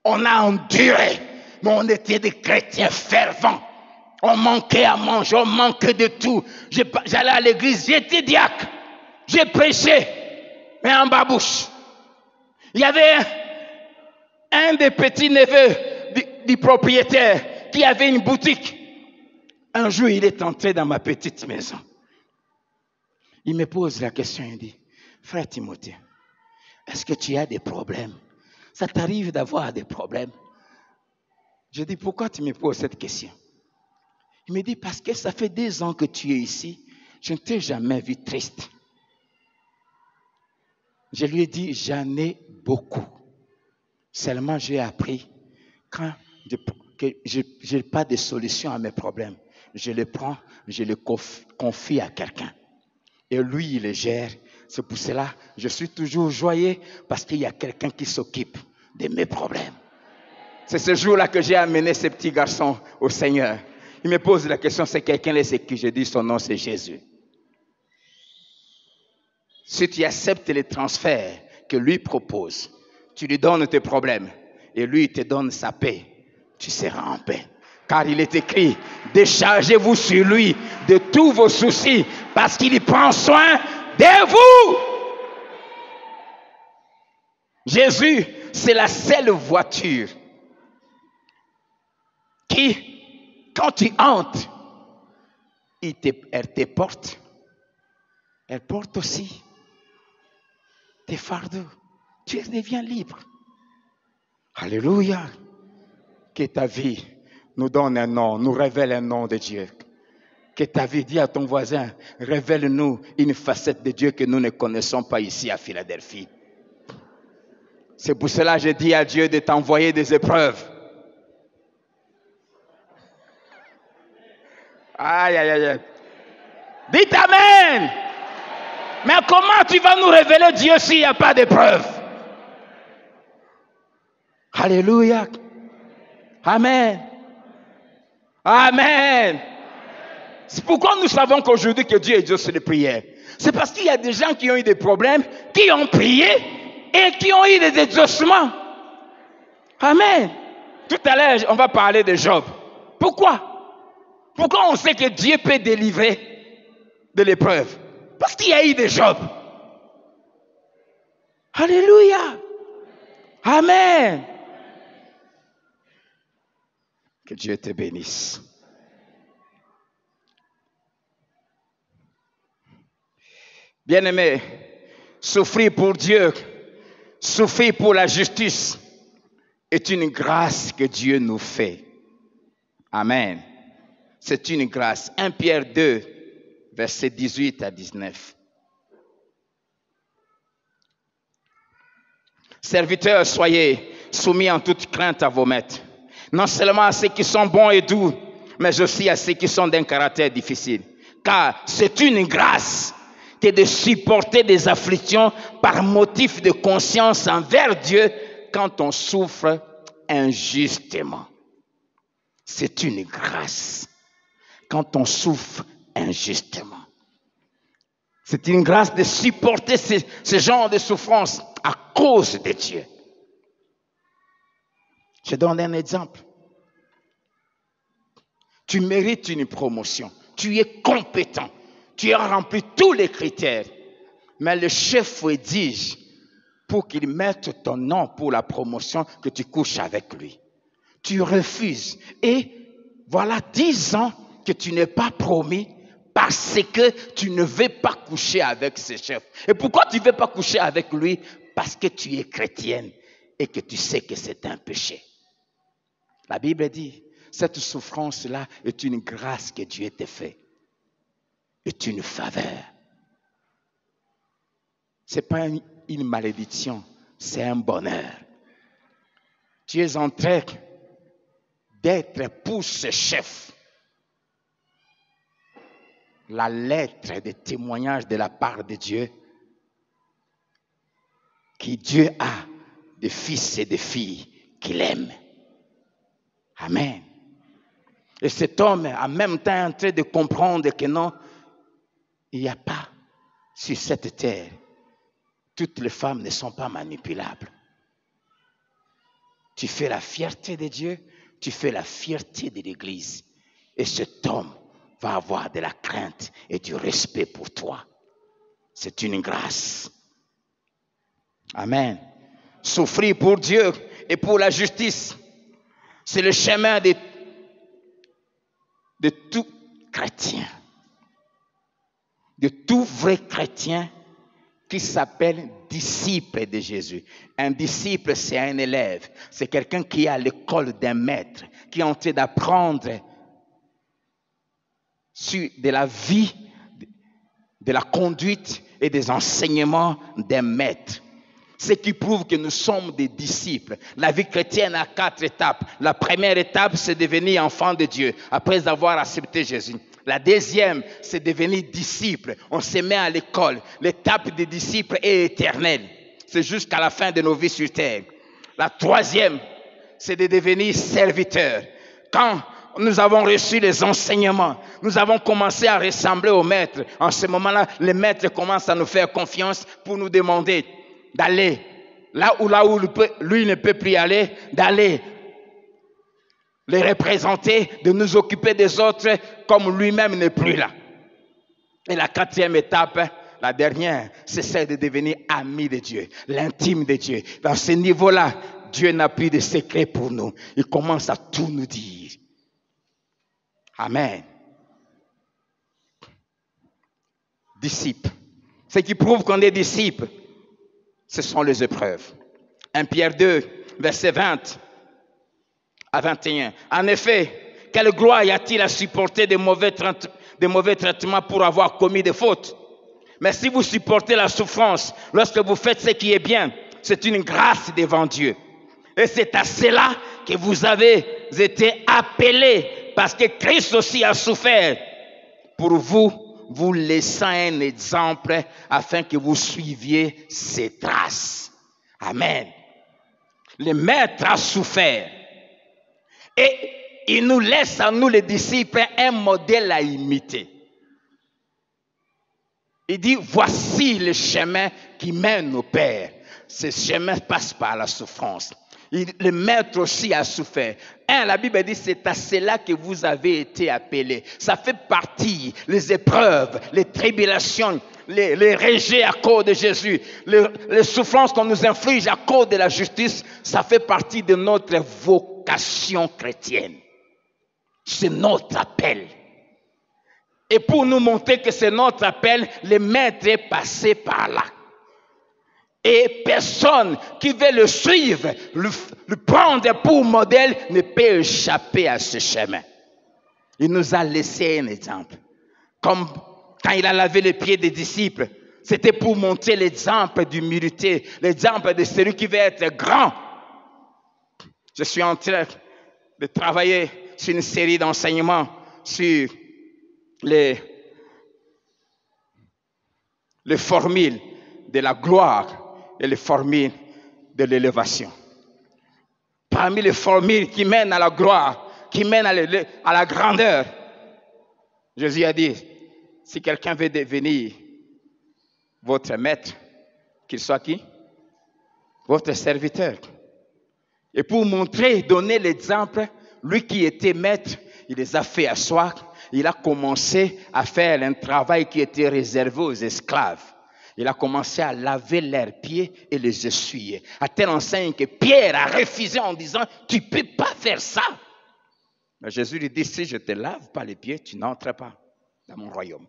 On a enduré, mais on était des chrétiens fervents. On manquait à manger, on manquait de tout. J'allais à l'église, j'étais diacre. J'ai prêché, mais en babouche. Il y avait un des petits neveux du propriétaire qui avait une boutique. Un jour, il est entré dans ma petite maison. Il me pose la question, il dit, frère Timothée, est-ce que tu as des problèmes? Ça t'arrive d'avoir des problèmes? Je dis, pourquoi tu me poses cette question? Il me dit, parce que ça fait 2 ans que tu es ici, je ne t'ai jamais vu triste. Je lui ai dit, j'en ai beaucoup. Seulement, j'ai appris que je n'ai pas de solution à mes problèmes. Je les prends, je les confie à quelqu'un. Et lui, il les gère. C'est pour cela que je suis toujours joyeux parce qu'il y a quelqu'un qui s'occupe de mes problèmes. C'est ce jour-là que j'ai amené ce petit garçon au Seigneur. Il me pose la question, c'est quelqu'un là, c'est qui? Je dis son nom, c'est Jésus. Si tu acceptes les transferts que lui propose, tu lui donnes tes problèmes et lui il te donne sa paix, tu seras en paix. Car il est écrit, déchargez-vous sur lui de tous vos soucis parce qu'il y prend soin de vous. Jésus, c'est la seule voiture qui, quand tu entres, elle te porte. Elle porte aussi tes fardeaux. Tu deviens libre. Alléluia. Que ta vie nous donne un nom, nous révèle un nom de Dieu. Que ta vie, dis à ton voisin, révèle-nous une facette de Dieu que nous ne connaissons pas ici à Philadelphie. C'est pour cela que je dis à Dieu de t'envoyer des épreuves. Aïe, aïe, aïe. Dites Amen. Mais comment tu vas nous révéler Dieu s'il n'y a pas d'épreuve? Alléluia. Amen. Amen. C'est pourquoi nous savons qu'aujourd'hui que Dieu exauce les prières. C'est parce qu'il y a des gens qui ont eu des problèmes, qui ont prié et qui ont eu des exaucements. Amen. Tout à l'heure, on va parler de Job. Pourquoi? Pourquoi on sait que Dieu peut délivrer de l'épreuve? Parce qu'il y a eu des Job. Alléluia. Amen. Que Dieu te bénisse. Bien-aimé, souffrir pour Dieu, souffrir pour la justice est une grâce que Dieu nous fait. Amen. C'est une grâce. 1 Pierre 2, versets 18 à 19. Serviteurs, soyez soumis en toute crainte à vos maîtres. Non seulement à ceux qui sont bons et doux, mais aussi à ceux qui sont d'un caractère difficile. Car c'est une grâce que de supporter des afflictions par motif de conscience envers Dieu quand on souffre injustement. C'est une grâce quand on souffre injustement. C'est une grâce de supporter ce genre de souffrance à cause de Dieu. Je donne un exemple. Tu mérites une promotion. Tu es compétent. Tu as rempli tous les critères. Mais le chef exige pour qu'il mette ton nom pour la promotion que tu couches avec lui. Tu refuses. Et voilà 10 ans que tu n'es pas promis parce que tu ne veux pas coucher avec ce chef. Et pourquoi tu ne veux pas coucher avec lui? Parce que tu es chrétienne et que tu sais que c'est un péché. La Bible dit, cette souffrance-là est une grâce que Dieu te fait. Est une faveur. Ce n'est pas une malédiction, c'est un bonheur. Tu es en train d'être pour ce chef la lettre de témoignage de la part de Dieu que Dieu a des fils et des filles qu'il aime. Amen. Et cet homme en même temps en train de comprendre que non, il n'y a pas sur cette terre, toutes les femmes ne sont pas manipulables. Tu fais la fierté de Dieu, tu fais la fierté de l'Église. Et cet homme va avoir de la crainte et du respect pour toi. C'est une grâce. Amen. Souffrir pour Dieu et pour la justice, c'est le chemin de tout chrétien. De tout vrai chrétien qui s'appelle disciple de Jésus. Un disciple, c'est un élève. C'est quelqu'un qui est à l'école d'un maître, qui est en train d'apprendre sur de la vie, de la conduite et des enseignements d'un maître. Ce qui prouve que nous sommes des disciples. La vie chrétienne a 4 étapes. La première étape, c'est devenir enfant de Dieu, après avoir accepté Jésus. La deuxième, c'est devenir disciple. On se met à l'école. L'étape des disciples est éternelle. C'est jusqu'à la fin de nos vies sur terre. La troisième, c'est de devenir serviteur. Quand nous avons reçu les enseignements, nous avons commencé à ressembler au maître. En ce moment-là, le maître commence à nous faire confiance pour nous demander d'aller là où lui ne peut plus aller, d'aller les représenter, de nous occuper des autres comme lui-même n'est plus là. Et la 4e étape, la dernière, c'est celle de devenir ami de Dieu, l'intime de Dieu. Dans ce niveau-là, Dieu n'a plus de secret pour nous. Il commence à tout nous dire. Amen. Disciple. Ce qui prouve qu'on est disciple, ce sont les épreuves. 1 Pierre 2, verset 20 à 21. En effet, quelle gloire y a-t-il à supporter de mauvais traitements pour avoir commis des fautes? Mais si vous supportez la souffrance lorsque vous faites ce qui est bien, c'est une grâce devant Dieu. Et c'est à cela que vous avez été appelés, parce que Christ aussi a souffert pour vous, vous laissant un exemple afin que vous suiviez ses traces. Amen. Le maître a souffert. Et il nous laisse à nous les disciples un modèle à imiter. Il dit, voici le chemin qui mène au Père. Ce chemin passe par la souffrance. Le maître aussi a souffert. La Bible dit, c'est à cela que vous avez été appelés. Ça fait partie, les épreuves, les tribulations, les rejets à cause de Jésus, les souffrances qu'on nous inflige à cause de la justice, ça fait partie de notre vocation chrétienne. C'est notre appel. Et pour nous montrer que c'est notre appel, le maître est passé par là. Et personne qui veut le suivre, le prendre pour modèle, ne peut échapper à ce chemin. Il nous a laissé un exemple. Comme quand il a lavé les pieds des disciples, c'était pour montrer l'exemple d'humilité, l'exemple de celui qui veut être grand. Je suis en train de travailler sur une série d'enseignements sur les formules de la gloire et les formules de l'élévation. Parmi les formules qui mènent à la gloire, qui mènent à la grandeur, Jésus a dit, si quelqu'un veut devenir votre maître, qu'il soit qui? Votre serviteur. Et pour montrer, donner l'exemple, lui qui était maître, il les a fait asseoir. Il a commencé à faire un travail qui était réservé aux esclaves. Il a commencé à laver leurs pieds et les essuyer. À telle enseigne que Pierre a refusé en disant, tu ne peux pas faire ça. Mais Jésus lui dit, si je ne te lave pas les pieds, tu n'entres pas dans mon royaume.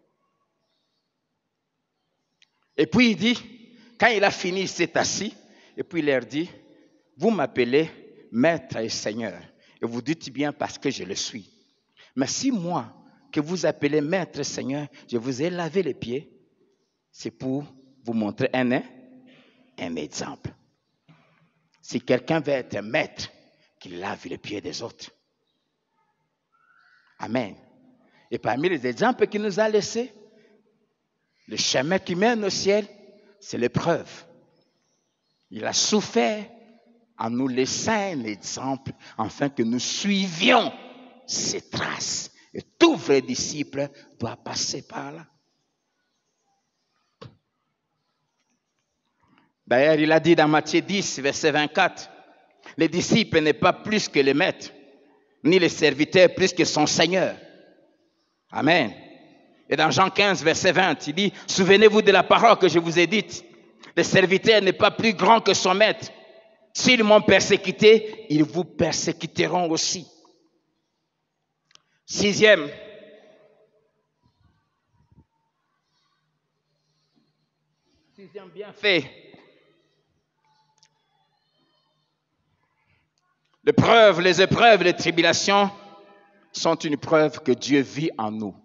Et puis il dit, quand il a fini, il s'est assis. Et puis il leur dit, vous m'appelez maître et seigneur. Et vous dites bien parce que je le suis. Mais si moi, que vous appelez maître et seigneur, je vous ai lavé les pieds, c'est pour vous montrer un exemple. Si quelqu'un veut être maître, qu'il lave les pieds des autres. Amen. Et parmi les exemples qu'il nous a laissés, le chemin qui mène au ciel, c'est l'épreuve. Il a souffert en nous laissant un exemple, afin que nous suivions ses traces. Et tout vrai disciple doit passer par là. D'ailleurs, il a dit dans Matthieu 10, verset 24, « Les disciples n'est pas plus que les maîtres, ni les serviteurs plus que son Seigneur. » Amen. Et dans Jean 15, verset 20, il dit, « Souvenez-vous de la parole que je vous ai dite. Le serviteur n'est pas plus grand que son maître. S'ils m'ont persécuté, ils vous persécuteront aussi. » Sixième bienfait. Les épreuves, les tribulations sont une preuve que Dieu vit en nous,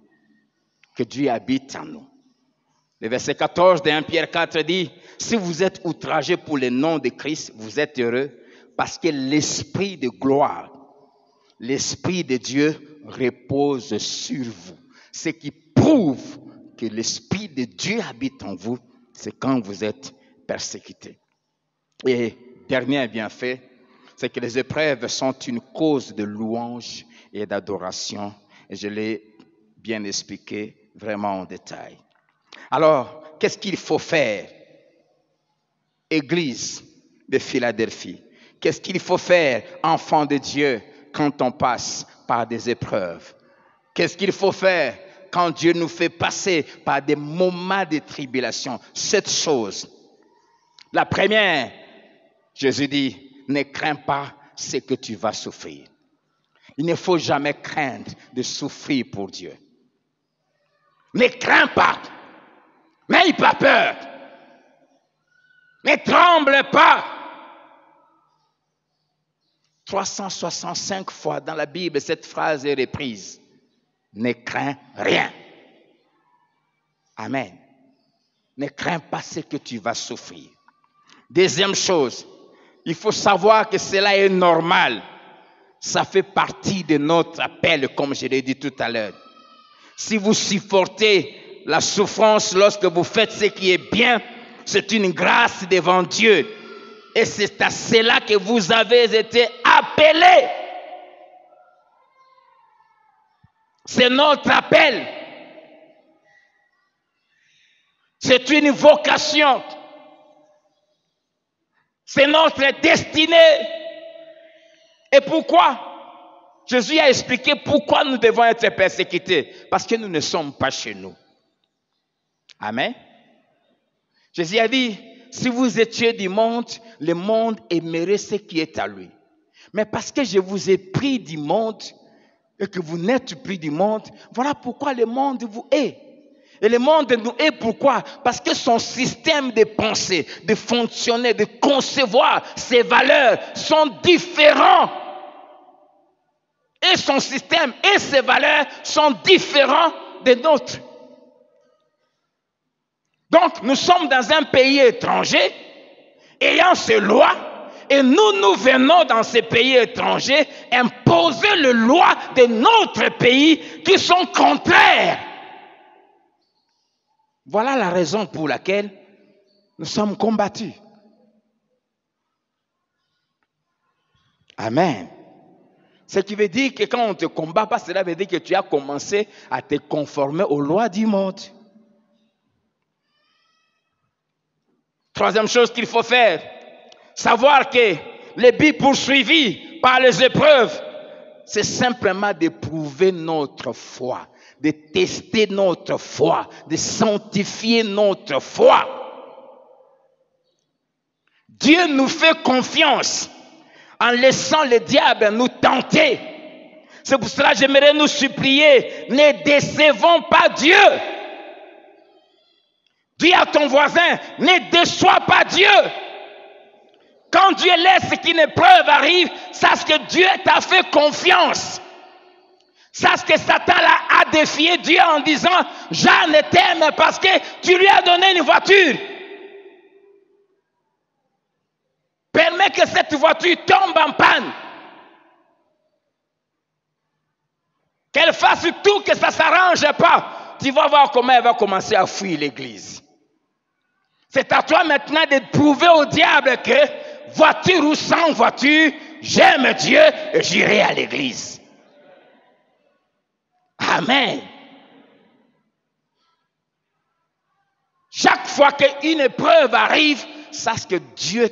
que Dieu habite en nous. Le verset 14 de 1 Pierre 4 dit, « Si vous êtes outragés pour le nom de Christ, vous êtes heureux parce que l'Esprit de gloire, l'Esprit de Dieu repose sur vous. » Ce qui prouve que l'Esprit de Dieu habite en vous, c'est quand vous êtes persécutés. Et dernier bienfait, c'est que les épreuves sont une cause de louange et d'adoration. Et je l'ai bien expliqué vraiment en détail. Alors, qu'est-ce qu'il faut faire? Église de Philadelphie, qu'est-ce qu'il faut faire, enfant de Dieu, quand on passe par des épreuves? Qu'est-ce qu'il faut faire quand Dieu nous fait passer par des moments de tribulation? 7 choses. La première, Jésus dit, ne crains pas ce que tu vas souffrir. Il ne faut jamais craindre de souffrir pour Dieu. Ne crains pas. N'aie pas peur. Ne tremble pas. 365 fois dans la Bible, cette phrase est reprise. Ne crains rien. Amen. Ne crains pas ce que tu vas souffrir. Deuxième chose, il faut savoir que cela est normal. Ça fait partie de notre appel, comme je l'ai dit tout à l'heure. Si vous supportez la souffrance lorsque vous faites ce qui est bien, c'est une grâce devant Dieu. Et c'est à cela que vous avez été appelés. C'est notre appel. C'est une vocation. C'est notre destinée. Et pourquoi? Jésus a expliqué pourquoi nous devons être persécutés. Parce que nous ne sommes pas chez nous. Amen. Jésus a dit, si vous étiez du monde, le monde aimerait ce qui est à lui. Mais parce que je vous ai pris du monde et que vous n'êtes plus du monde, voilà pourquoi le monde vous hait. Et le monde nous hait pourquoi? Parce que son système de pensée, de fonctionner, de concevoir ses valeurs sont différents. Et son système et ses valeurs sont différents des nôtres. Donc, nous sommes dans un pays étranger, ayant ces lois, et nous venons dans ces pays étrangers imposer les lois de notre pays qui sont contraires. Voilà la raison pour laquelle nous sommes combattus. Amen. Ce qui veut dire que quand on ne te combat pas, cela veut dire que tu as commencé à te conformer aux lois du monde. Troisième chose qu'il faut faire, savoir que les buts poursuivis par les épreuves, c'est simplement d'éprouver notre foi, de tester notre foi, de sanctifier notre foi. Dieu nous fait confiance en laissant le diable nous tenter. C'est pour cela que j'aimerais nous supplier, ne décevons pas Dieu. Dis à ton voisin, ne déçois pas Dieu. Quand Dieu laisse qu'une épreuve arrive, sache que Dieu t'a fait confiance. Sache que Satan a défié Dieu en disant, Jean t'aime parce que tu lui as donné une voiture. Permets que cette voiture tombe en panne. Qu'elle fasse tout, que ça ne s'arrange pas. Tu vas voir comment elle va commencer à fuir l'église. C'est à toi maintenant de prouver au diable que, voiture ou sans voiture, j'aime Dieu et j'irai à l'église. Amen. Chaque fois qu'une épreuve arrive, sache que Dieu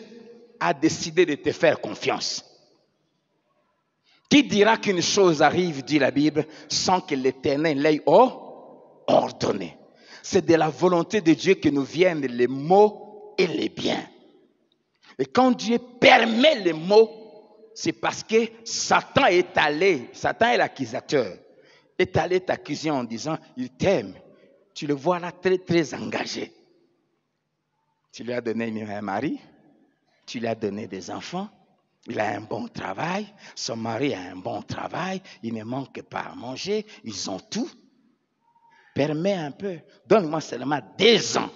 a décidé de te faire confiance. Qui dira qu'une chose arrive, dit la Bible, sans que l'Éternel l'ait ordonné? C'est de la volonté de Dieu que nous viennent les maux et les biens. Et quand Dieu permet les maux, c'est parce que Satan est l'accusateur, est allé t'accuser en disant, il t'aime. Tu le vois là très, très engagé. Tu lui as donné un mari, tu lui as donné des enfants, il a un bon travail, son mari a un bon travail, il ne manque pas à manger, ils ont tout. Permets un peu, donne-moi seulement 2 ans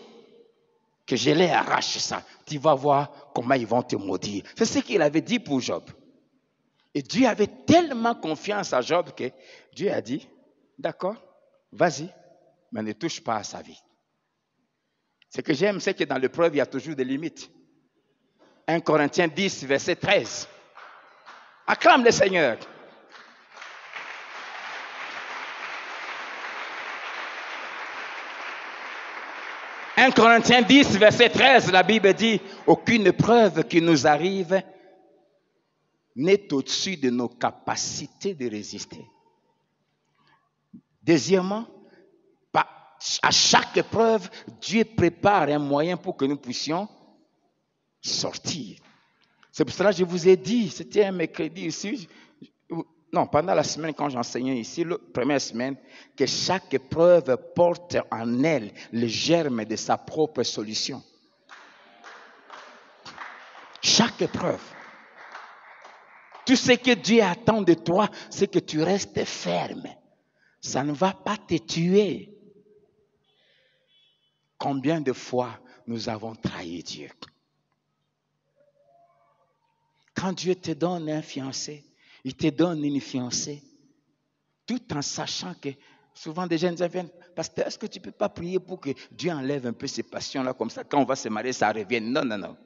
que je les arrache ça. Tu vas voir comment ils vont te maudire. C'est ce qu'il avait dit pour Job. Et Dieu avait tellement confiance à Job que Dieu a dit, d'accord, vas-y, mais ne touche pas à sa vie. Ce que j'aime, c'est que dans l'épreuve, il y a toujours des limites. 1 Corinthiens 10, verset 13. Acclame le Seigneur. « 1 Corinthiens 10, verset 13, la Bible dit, « Aucune épreuve qui nous arrive n'est au-dessus de nos capacités de résister. » Deuxièmement, à chaque épreuve, Dieu prépare un moyen pour que nous puissions sortir. C'est pour cela que je vous ai dit, c'était un mercredi ici, non, pendant la semaine quand j'enseignais ici, la première semaine, que chaque épreuve porte en elle le germe de sa propre solution. Chaque épreuve. Tout ce que Dieu attend de toi, c'est que tu restes ferme. Ça ne va pas te tuer. Combien de fois nous avons trahi Dieu? Quand Dieu te donne un fiancé, il te donne une fiancée, tout en sachant que souvent des jeunes viennent, pasteur, est-ce que tu ne peux pas prier pour que Dieu enlève un peu ces passions-là, comme ça, quand on va se marier, ça revient. Non, non, non.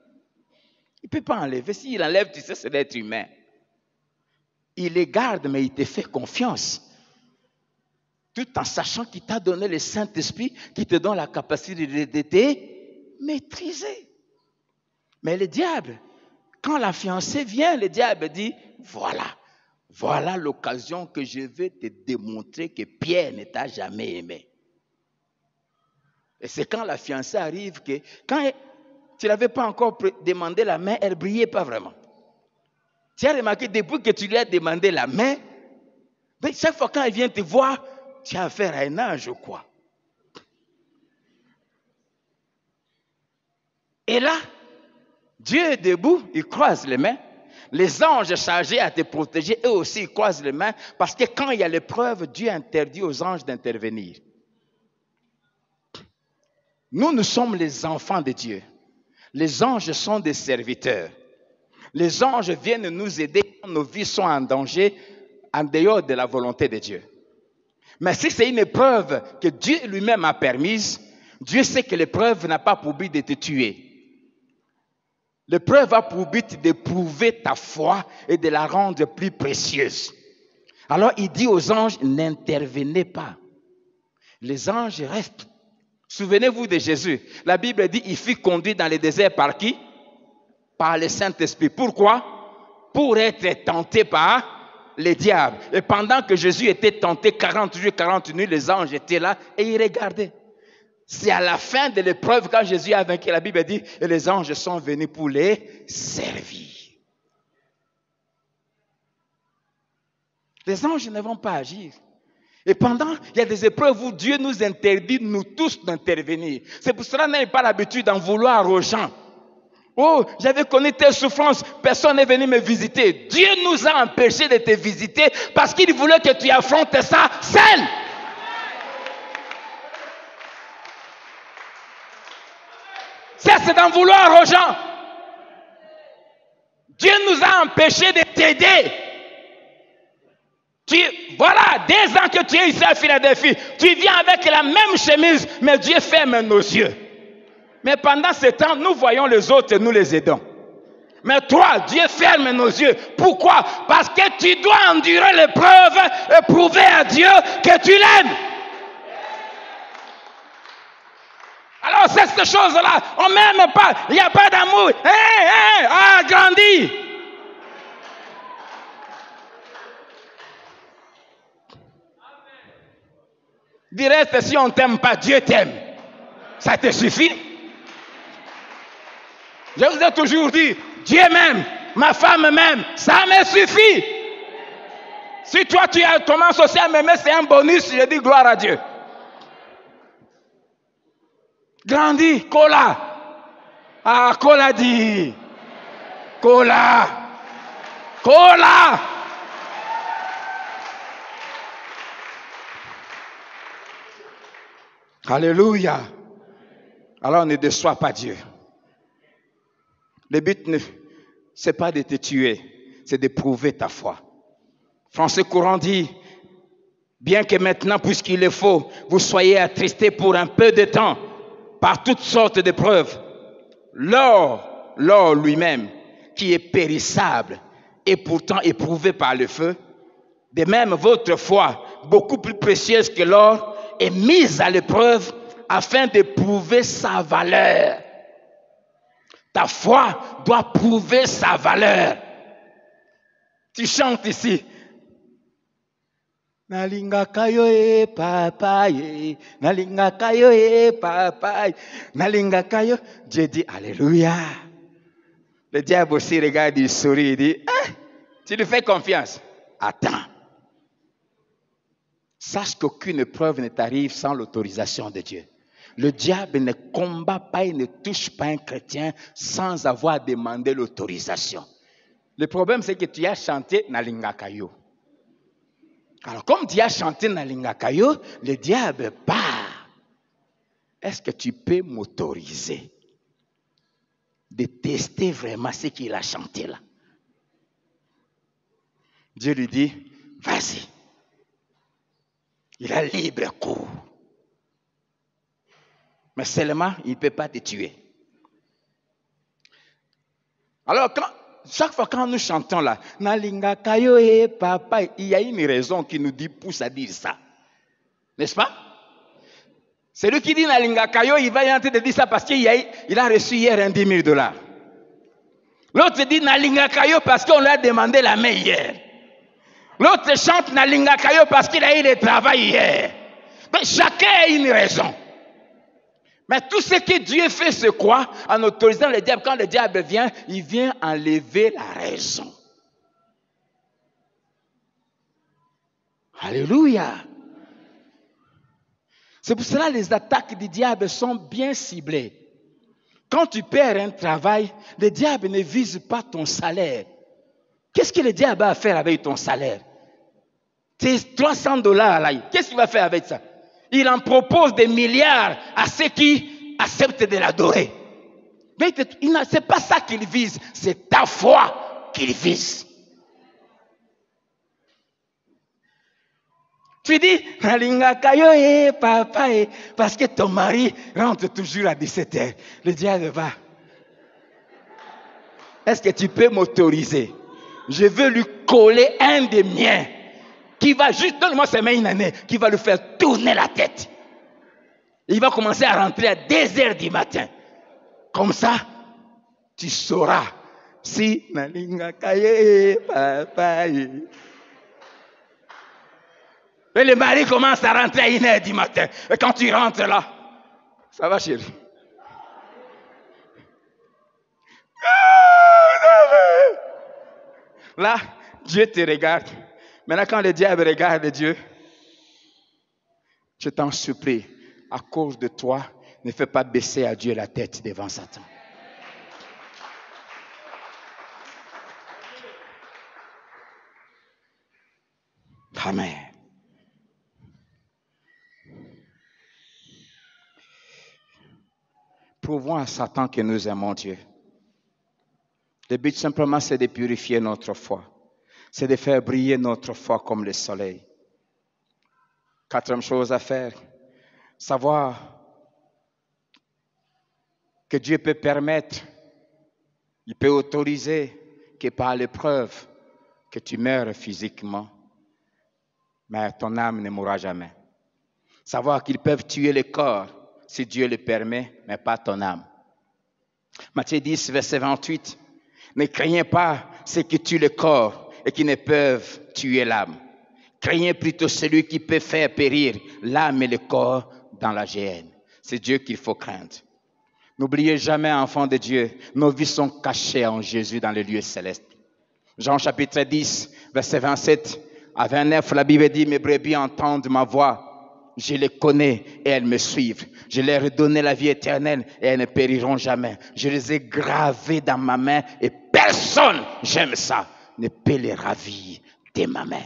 Il ne peut pas enlever. S'il enlève, tu sais, c'est l'être humain. Il les garde, mais il te fait confiance. Tout en sachant qu'il t'a donné le Saint-Esprit, qui te donne la capacité de te maîtriser. Mais le diable, quand la fiancée vient, le diable dit, voilà l'occasion que je vais te démontrer que Pierre ne t'a jamais aimé. Et c'est quand la fiancée arrive que, quand tu n'avais pas encore demandé la main, elle ne brillait pas vraiment. Tu as remarqué, depuis que tu lui as demandé la main, chaque fois quand elle vient te voir, tu as affaire à un ange ou quoi? Et là, Dieu est debout, il croise les mains. Les anges chargés à te protéger, eux aussi, ils croisent les mains. Parce que quand il y a l'épreuve, Dieu interdit aux anges d'intervenir. Nous sommes les enfants de Dieu. Les anges sont des serviteurs. Les anges viennent nous aider quand nos vies sont en danger, en dehors de la volonté de Dieu. Mais si c'est une épreuve que Dieu lui-même a permise, Dieu sait que l'épreuve n'a pas pour but de te tuer. L'épreuve a pour but d'éprouver ta foi et de la rendre plus précieuse. Alors il dit aux anges, n'intervenez pas. Les anges restent. Souvenez-vous de Jésus. La Bible dit il fut conduit dans le désert par qui? Par le Saint-Esprit. Pourquoi? Pour être tenté par les diables. Et pendant que Jésus était tenté 40 jours, 40 nuits, les anges étaient là et ils regardaient. C'est à la fin de l'épreuve, quand Jésus a vaincu, la Bible dit, et les anges sont venus pour les servir. Les anges ne vont pas agir. Et pendant, il y a des épreuves où Dieu nous interdit, nous tous, d'intervenir. C'est pour cela qu'on n'a pas l'habitude d'en vouloir aux gens. Oh, j'avais connu telle souffrance, personne n'est venu me visiter. Dieu nous a empêchés de te visiter parce qu'il voulait que tu affrontes ça seul. Ça, c'est d'en vouloir aux gens. Dieu nous a empêchés de t'aider. Voilà, 2 ans que tu es ici à Philadelphie, tu viens avec la même chemise, mais Dieu ferme nos yeux. Mais pendant ce temps, nous voyons les autres et nous les aidons. Mais toi, Dieu ferme nos yeux. Pourquoi? Parce que tu dois endurer l'épreuve et prouver à Dieu que tu l'aimes. Alors, c'est cette chose-là. On ne m'aime pas. Il n'y a pas d'amour. Grandis. Du reste, si on ne t'aime pas, Dieu t'aime. Ça te suffit. Je vous ai toujours dit, Dieu m'aime, ma femme m'aime, ça me suffit. Si toi tu commences aussi à m'aimer, c'est un bonus, je dis gloire à Dieu. Grandis, Kola. Ah, Kola dit. Kola. Kola. Alléluia. Alors ne déçois pas Dieu. Le but, ce n'est pas de te tuer, c'est de prouver ta foi. Français courant dit, bien que maintenant, puisqu'il est faux, vous soyez attristés pour un peu de temps, par toutes sortes d'épreuves, l'or lui-même, qui est périssable et pourtant éprouvé par le feu, de même votre foi, beaucoup plus précieuse que l'or, est mise à l'épreuve afin de prouver sa valeur. Ta foi doit prouver sa valeur. Tu chantes ici. Nalinga kayo e papa ye, nalinga kayo e papa, nalinga kayo. Dieu dit alléluia. Le diable aussi regarde, il sourit, il dit tu lui fais confiance. Attends. Sache qu'aucune épreuve ne t'arrive sans l'autorisation de Dieu. Le diable ne combat pas et ne touche pas un chrétien sans avoir demandé l'autorisation. Le problème, c'est que tu as chanté Nalinga Kayo. Alors, comme tu as chanté Nalinga Kayo, le diable part. Est-ce que tu peux m'autoriser de tester vraiment ce qu'il a chanté là? Dieu lui dit, vas-y. Il a libre cours. Mais seulement, il ne peut pas te tuer. Alors, chaque fois quand nous chantons là, Nalinga Kayo e papa, il y a une raison qui nous pousse à dire ça. N'est-ce pas? Celui qui dit Nalinga Kayo, il va y en train de dire ça parce qu'il a reçu hier un $10 000. L'autre dit Nalinga Kayo parce qu'on lui a demandé la main hier. L'autre chante Nalinga Kayo parce qu'il a eu le travail hier. Mais chacun a une raison. Mais tout ce que Dieu fait, c'est quoi? En autorisant le diable, quand le diable vient, il vient enlever la raison. Alléluia. C'est pour cela que les attaques du diable sont bien ciblées. Quand tu perds un travail, le diable ne vise pas ton salaire. Qu'est-ce que le diable va à faire avec ton salaire? C'est $300 là. Qu'est-ce qu'il va faire avec ça? Il en propose des milliards à ceux qui acceptent de l'adorer. Mais ce n'est pas ça qu'il vise, c'est ta foi qu'il vise. Tu dis, papa, parce que ton mari rentre toujours à 17h. Le diable va. Est-ce que tu peux m'autoriser? Je veux lui coller un des miens qui va juste, donne-moi ses mains une année, qui va lui faire tourner la tête. Il va commencer à rentrer à 2 heures du matin. Comme ça, tu sauras si Nalinga Kaye Papa. Et le mari commence à rentrer à 1 heure du matin. Et quand tu rentres là, ça va chérie? Là, Dieu te regarde. Maintenant, quand le diable regarde Dieu, je t'en supplie, à cause de toi, ne fais pas baisser à Dieu la tête devant Satan. Amen. Prouvons à Satan que nous aimons Dieu. Le but simplement, c'est de purifier notre foi. C'est de faire briller notre foi comme le soleil. 4e chose à faire, savoir que Dieu peut permettre, il peut autoriser que par l'épreuve, que tu meurs physiquement, mais ton âme ne mourra jamais. Savoir qu'ils peuvent tuer le corps, si Dieu le permet, mais pas ton âme. Matthieu 10, verset 28. Ne craignez pas ceux qui tuent le corps et qui ne peuvent tuer l'âme. Craignez plutôt celui qui peut faire périr l'âme et le corps dans la géhenne. C'est Dieu qu'il faut craindre. N'oubliez jamais, enfants de Dieu, nos vies sont cachées en Jésus dans les lieux célestes. Jean chapitre 10, verset 27 à 29, la Bible dit, mes brebis entendent ma voix. Je les connais et elles me suivent. Je leur ai donné la vie éternelle et elles ne périront jamais. Je les ai gravées dans ma main et personne, j'aime ça, ne peut les ravir de ma main.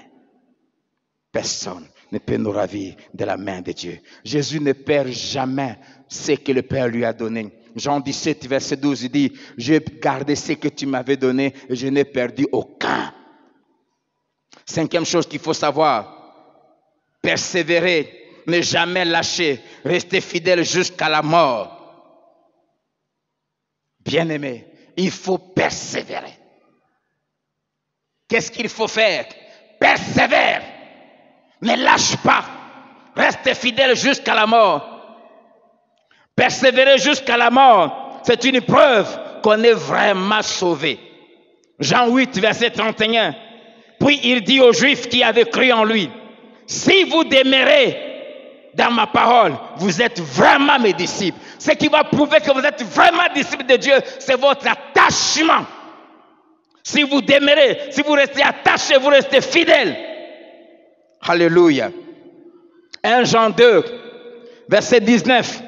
Personne ne peut nous ravir de la main de Dieu. Jésus ne perd jamais ce que le Père lui a donné. Jean 17, verset 12, il dit, j'ai gardé ce que tu m'avais donné et je n'ai perdu aucun. 5e chose qu'il faut savoir, persévérer. Ne jamais lâcher, rester fidèle jusqu'à la mort. Bien-aimé, il faut persévérer. Qu'est-ce qu'il faut faire? Persévère. Ne lâche pas. Reste fidèle jusqu'à la mort. Persévérer jusqu'à la mort, c'est une preuve qu'on est vraiment sauvé. Jean 8, verset 31. Puis il dit aux Juifs qui avaient cru en lui, si vous demeurez dans ma parole, vous êtes vraiment mes disciples. Ce qui va prouver que vous êtes vraiment disciples de Dieu, c'est votre attachement. Si vous demeurez, si vous restez attachés, vous restez fidèles. Alléluia. 1 Jean 2, verset 19.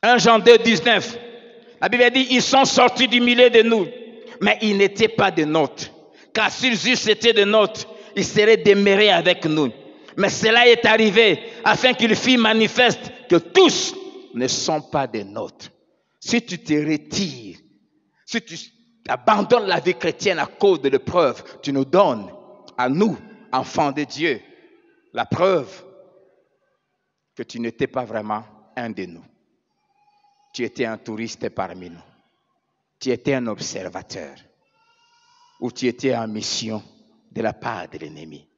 1 Jean 2, 19. La Bible dit, ils sont sortis du milieu de nous, mais ils n'étaient pas des nôtres. Car s'ils eussent été des nôtres, ils seraient demeurés avec nous. Mais cela est arrivé afin qu'il fût manifeste que tous ne sont pas des nôtres. Si tu te retires, si tu abandonnes la vie chrétienne à cause de l'épreuve, tu nous donnes à nous, enfants de Dieu, la preuve que tu n'étais pas vraiment un de nous. Tu étais un touriste parmi nous. Tu étais un observateur. Ou tu étais en mission de la part de l'ennemi.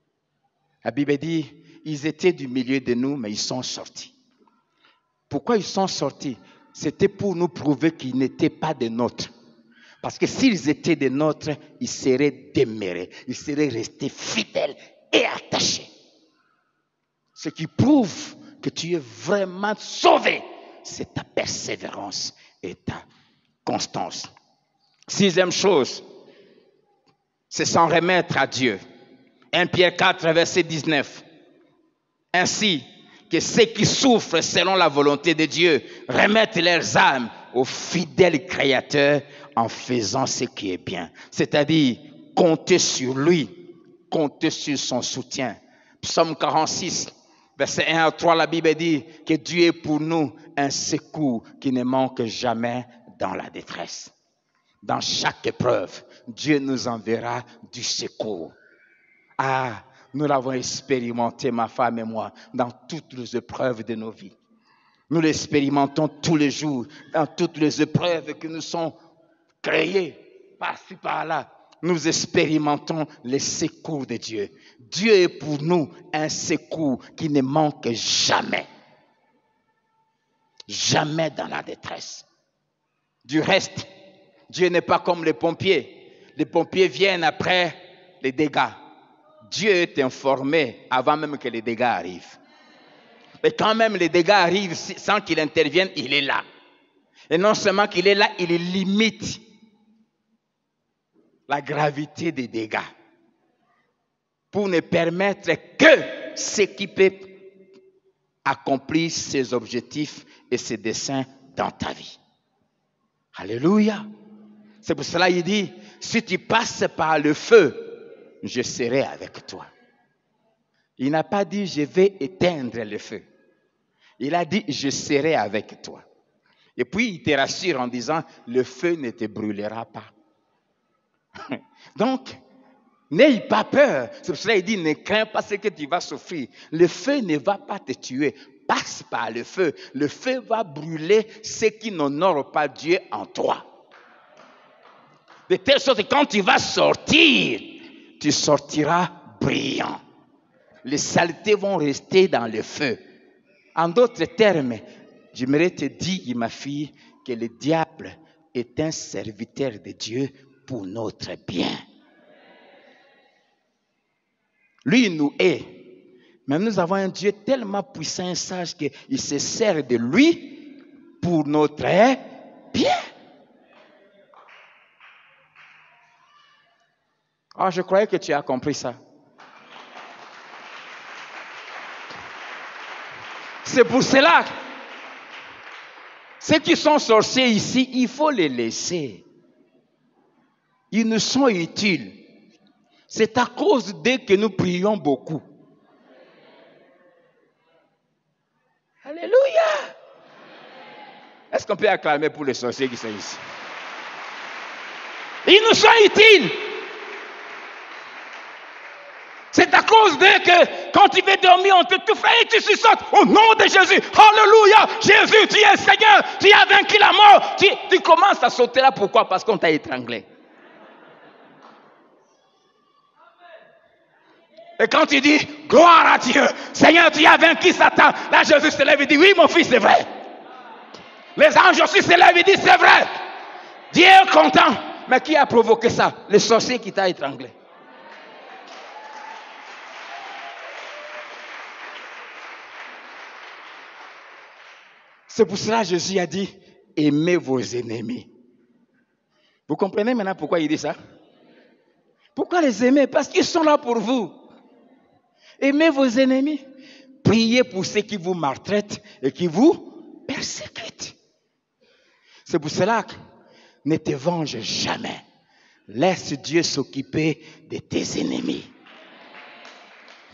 La Bible dit, ils étaient du milieu de nous, mais ils sont sortis. Pourquoi ils sont sortis? C'était pour nous prouver qu'ils n'étaient pas des nôtres. Parce que s'ils étaient des nôtres, ils seraient demeurés. Ils seraient restés fidèles et attachés. Ce qui prouve que tu es vraiment sauvé, c'est ta persévérance et ta constance. 6e chose, c'est s'en remettre à Dieu. 1 Pierre 4, verset 19. Ainsi que ceux qui souffrent selon la volonté de Dieu remettent leurs âmes au fidèle Créateur en faisant ce qui est bien. C'est-à-dire compter sur lui, compter sur son soutien. Psaume 46, verset 1 à 3, la Bible dit que Dieu est pour nous un secours qui ne manque jamais dans la détresse. Dans chaque épreuve, Dieu nous enverra du secours. Ah, nous l'avons expérimenté, ma femme et moi, dans toutes les épreuves de nos vies. Nous l'expérimentons tous les jours, dans toutes les épreuves que nous sommes créées, par-ci, par-là. Nous expérimentons les secours de Dieu. Dieu est pour nous un secours qui ne manque jamais. jamais dans la détresse. Du reste, Dieu n'est pas comme les pompiers. Les pompiers viennent après les dégâts. Dieu est informé avant même que les dégâts arrivent. Mais quand même les dégâts arrivent sans qu'il intervienne, il est là. Et non seulement qu'il est là, il limite la gravité des dégâts pour ne permettre que ce qui peut accomplir ses objectifs et ses desseins dans ta vie. Alléluia. C'est pour cela qu'il dit, si tu passes par le feu, je serai avec toi. Il n'a pas dit, je vais éteindre le feu. Il a dit, je serai avec toi. Et puis, il te rassure en disant, le feu ne te brûlera pas. Donc, n'aie pas peur. C'est pour cela qu'il dit, ne crains pas ce que tu vas souffrir. Le feu ne va pas te tuer. Passe par le feu. Le feu va brûler ce qui n'honore pas Dieu en toi. De telle sorte que quand tu vas sortir, tu sortiras brillant. Les saletés vont rester dans le feu. En d'autres termes, j'aimerais te dire, ma fille, que le diable est un serviteur de Dieu pour notre bien. Lui, il nous hait. Mais nous avons un Dieu tellement puissant et sage qu'il se sert de lui pour notre bien. Ah, je croyais que tu as compris ça. C'est pour cela, ceux qui sont sorciers ici, il faut les laisser. Ils nous sont utiles. C'est à cause d'eux que nous prions beaucoup. Alléluia. Est-ce qu'on peut acclamer pour les sorciers qui sont ici? Ils nous sont utiles. C'est à cause d'eux que quand tu veux dormir, on te fait et tu sursautes au nom de Jésus. Alléluia. Jésus, tu es Seigneur. Tu as vaincu la mort. Tu commences à sauter là. Pourquoi? Parce qu'on t'a étranglé. Et quand tu dis, gloire à Dieu, Seigneur, tu as vaincu Satan. Là, Jésus se lève et dit, oui, mon fils, c'est vrai. Les anges aussi se lèvent et disent, c'est vrai. Dieu est content. Mais qui a provoqué ça? Le sorcier qui t'a étranglé. C'est pour cela que Jésus a dit, aimez vos ennemis. Vous comprenez maintenant pourquoi il dit ça? Pourquoi les aimer? Parce qu'ils sont là pour vous. Aimez vos ennemis. Priez pour ceux qui vous maltraitent et qui vous persécutent. C'est pour cela que ne te venge jamais. Laisse Dieu s'occuper de tes ennemis.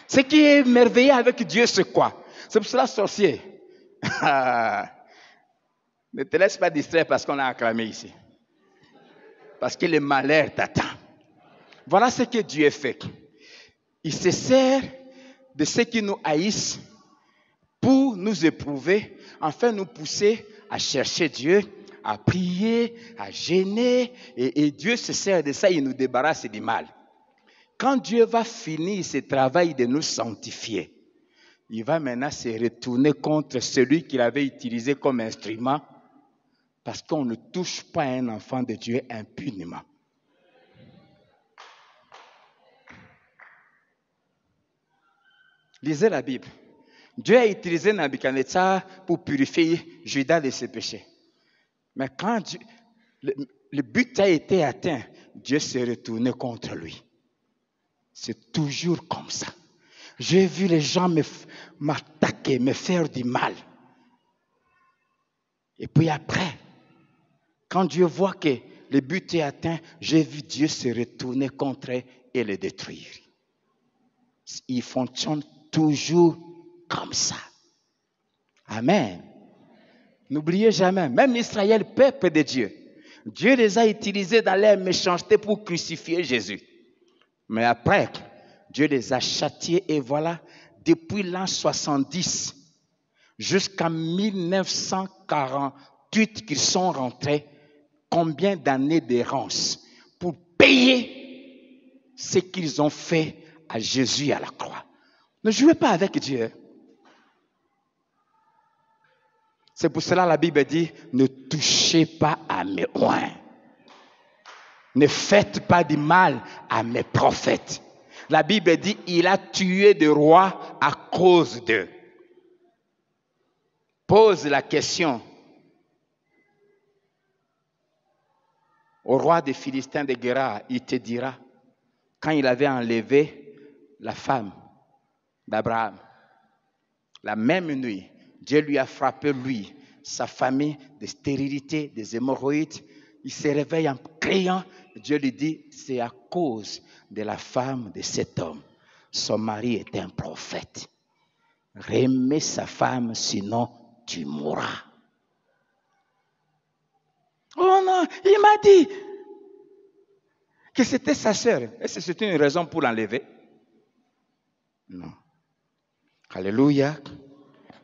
Ce qui est merveilleux avec Dieu, c'est quoi? C'est pour cela, sorcier. Ne te laisse pas distraire parce qu'on a acclamé ici. Parce que le malheur t'attend. Voilà ce que Dieu fait. Il se sert de ceux qui nous haïssent pour nous éprouver, enfin nous pousser à chercher Dieu, à prier, à jeûner. Et Dieu se sert de ça, il nous débarrasse du mal. Quand Dieu va finir ce travail de nous sanctifier, il va maintenant se retourner contre celui qu'il avait utilisé comme instrument, parce qu'on ne touche pas un enfant de Dieu impunément. Lisez la Bible. Dieu a utilisé Nabuchodonosor pour purifier Judas de ses péchés. Mais quand le but a été atteint, Dieu s'est retourné contre lui. C'est toujours comme ça. J'ai vu les gens m'attaquer, me faire du mal. Et puis après, quand Dieu voit que le but est atteint, j'ai vu Dieu se retourner contre eux et les détruire. Il fonctionne toujours comme ça. Amen. N'oubliez jamais, même Israël, peuple de Dieu, Dieu les a utilisés dans leur méchanceté pour crucifier Jésus. Mais après, Dieu les a châtiés et voilà, depuis l'an 70 jusqu'en 1948 qu'ils sont rentrés, combien d'années d'errance pour payer ce qu'ils ont fait à Jésus à la croix. Ne jouez pas avec Dieu. C'est pour cela que la Bible dit, ne touchez pas à mes oins. Ne faites pas du mal à mes prophètes. La Bible dit, il a tué des rois à cause d'eux. Pose la question au roi des Philistins de Guérar, il te dira, quand il avait enlevé la femme d'Abraham, la même nuit, Dieu lui a frappé, lui, sa famille, de stérilité, des hémorroïdes. Il se réveille en criant. Dieu lui dit, c'est à cause de la femme de cet homme. Son mari était un prophète. Remets sa femme, sinon tu mourras. Oh non, il m'a dit que c'était sa sœur. Est-ce que c'était une raison pour l'enlever? Non. Alléluia.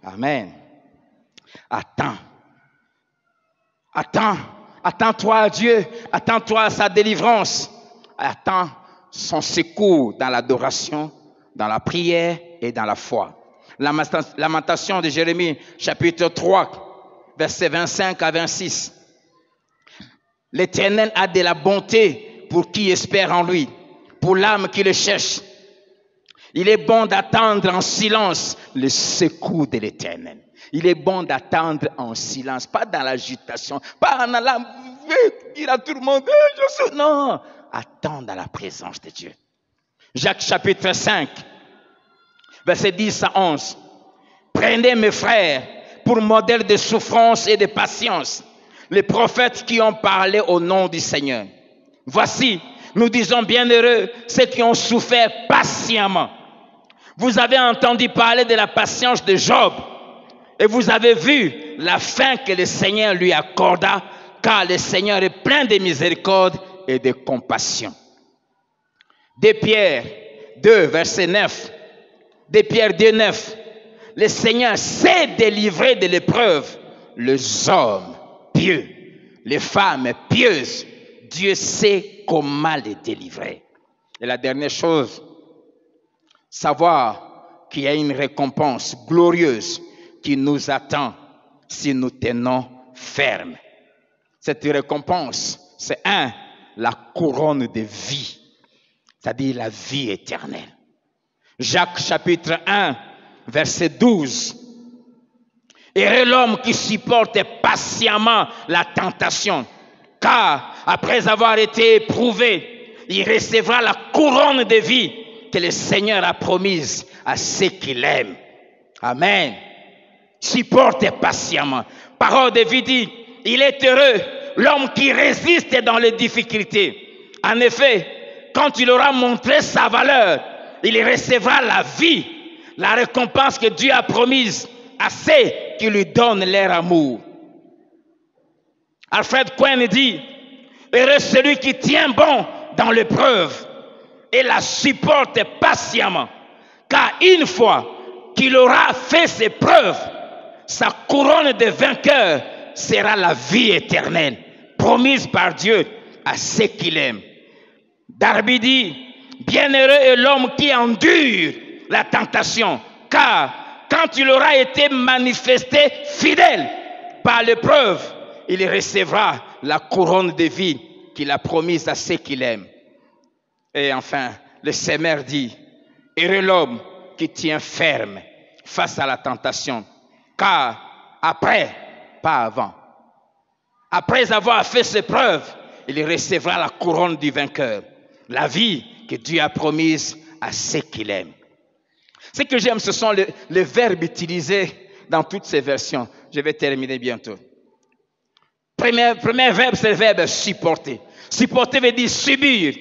Amen. Attends. Attends. Attends-toi à Dieu. Attends-toi à sa délivrance. Attends son secours dans l'adoration, dans la prière et dans la foi. Lamentation de Jérémie, chapitre 3, versets 25 à 26. L'Éternel a de la bonté pour qui espère en lui, pour l'âme qui le cherche. Il est bon d'attendre en silence le secours de l'Éternel. Il est bon d'attendre en silence, pas dans l'agitation, pas en allant dire à tout le monde, non, attendre dans la présence de Dieu. Jacques chapitre 5, versets 10 à 11. Prenez mes frères pour modèle de souffrance et de patience, les prophètes qui ont parlé au nom du Seigneur. Voici, nous disons bienheureux ceux qui ont souffert patiemment. Vous avez entendu parler de la patience de Job et vous avez vu la fin que le Seigneur lui accorda, car le Seigneur est plein de miséricorde et de compassion. 2 Pierre 2, verset 9. 2 Pierre 2, 9. Le Seigneur sait délivrer de l'épreuve les hommes pieux, les femmes pieuses. Dieu sait comment les délivrer. Et la dernière chose, savoir qu'il y a une récompense glorieuse qui nous attend si nous tenons ferme. Cette récompense, c'est la couronne de vie, c'est-à-dire la vie éternelle. Jacques chapitre 1, verset 12. Heureux l'homme qui supporte patiemment la tentation, car après avoir été éprouvé, il recevra la couronne de vie que le Seigneur a promise à ceux qui l'aiment. Amen. Supporte patiemment. Parole de vie dit, il est heureux l'homme qui résiste dans les difficultés. En effet, quand il aura montré sa valeur, il recevra la vie, la récompense que Dieu a promise à ceux qui lui donnent leur amour. Alfred Cohen dit, heureux celui qui tient bon dans l'épreuve et la supporte patiemment, car une fois qu'il aura fait ses preuves, sa couronne de vainqueur sera la vie éternelle, promise par Dieu à ceux qui l'aiment. Darby dit, bienheureux est l'homme qui endure la tentation, car quand il aura été manifesté fidèle par l'épreuve, il recevra la couronne de vie qu'il a promise à ceux qui l'aiment. Et enfin, le Seigneur dit, heureux l'homme qui tient ferme face à la tentation, car après, pas avant, après avoir fait ses preuves, il recevra la couronne du vainqueur, la vie que Dieu a promise à ceux qui l'aiment. Ce que j'aime, ce sont les verbes utilisés dans toutes ces versions. Je vais terminer bientôt. Premier verbe, c'est le verbe supporter. Supporter veut dire subir,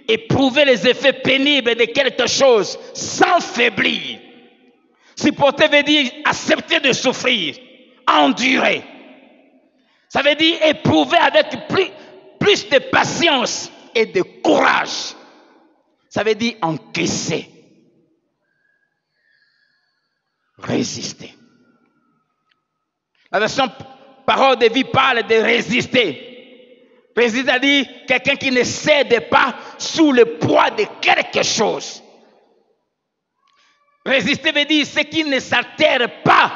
éprouver les effets pénibles de quelque chose sans faiblir. Supporter veut dire accepter de souffrir, endurer. Ça veut dire éprouver avec plus de patience et de courage. Ça veut dire encaisser. Résister. La version parole de vie parle de résister. Résister, c'est-à-dire quelqu'un qui ne cède pas sous le poids de quelque chose. Résister veut dire ce qui ne s'altère pas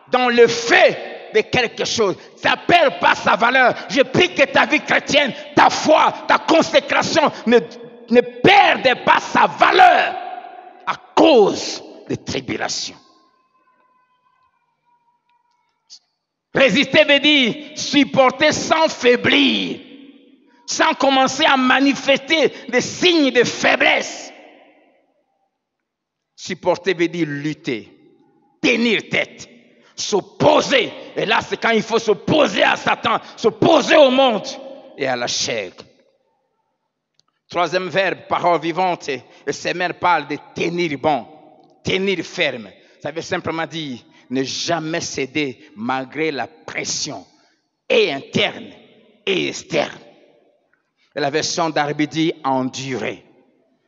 dans le fait de quelque chose. Ça perd pas sa valeur. Je prie que ta vie chrétienne, ta foi, ta consécration ne perde pas sa valeur à cause des tribulations. Résister veut dire supporter sans faiblir, sans commencer à manifester des signes de faiblesse. Supporter veut dire lutter, tenir tête, s'opposer. Et là, c'est quand il faut s'opposer à Satan, s'opposer au monde et à la chair. Troisième verbe, parole vivante. Et ces mères parlent de tenir bon, tenir ferme. Ça veut simplement dire ne jamais céder malgré la pression, et interne et externe. Et la version d'Arbi dit endurer.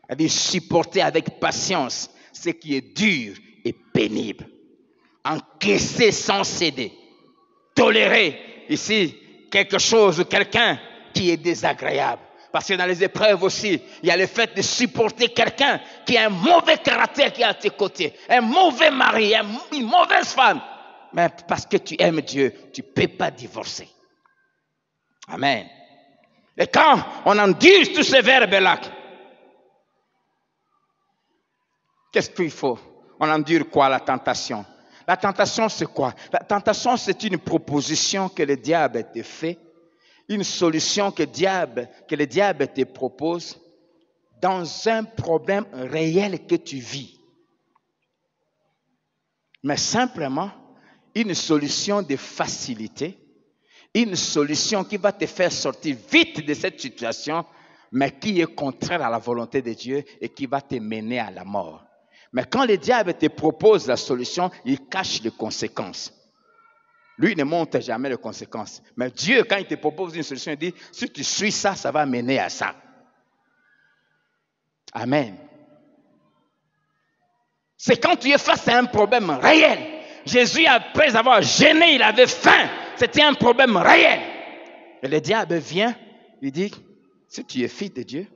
Elle dit supporter avec patience ce qui est dur et pénible. Encaisser sans céder. Tolérer ici quelque chose ou quelqu'un qui est désagréable. Parce que dans les épreuves aussi, il y a le fait de supporter quelqu'un qui a un mauvais caractère qui est à tes côtés. Un mauvais mari, une mauvaise femme. Mais parce que tu aimes Dieu, tu ne peux pas divorcer. Amen. Et quand on endure tous ces verbes-là, qu'est-ce qu'il faut? On endure quoi? La tentation. La tentation, c'est quoi? La tentation, c'est une proposition que le diable te fait, une solution que le diable te propose dans un problème réel que tu vis. Mais simplement, une solution de facilité, une solution qui va te faire sortir vite de cette situation, mais qui est contraire à la volonté de Dieu et qui va te mener à la mort. Mais quand le diable te propose la solution, il cache les conséquences. Lui, il ne montre jamais les conséquences. Mais Dieu, quand il te propose une solution, il dit, si tu suis ça, ça va mener à ça. Amen. C'est quand tu es face à un problème réel. Jésus, après avoir jeûné, il avait faim. C'était un problème réel. Et le diable vient, il dit, si tu es fils de Dieu,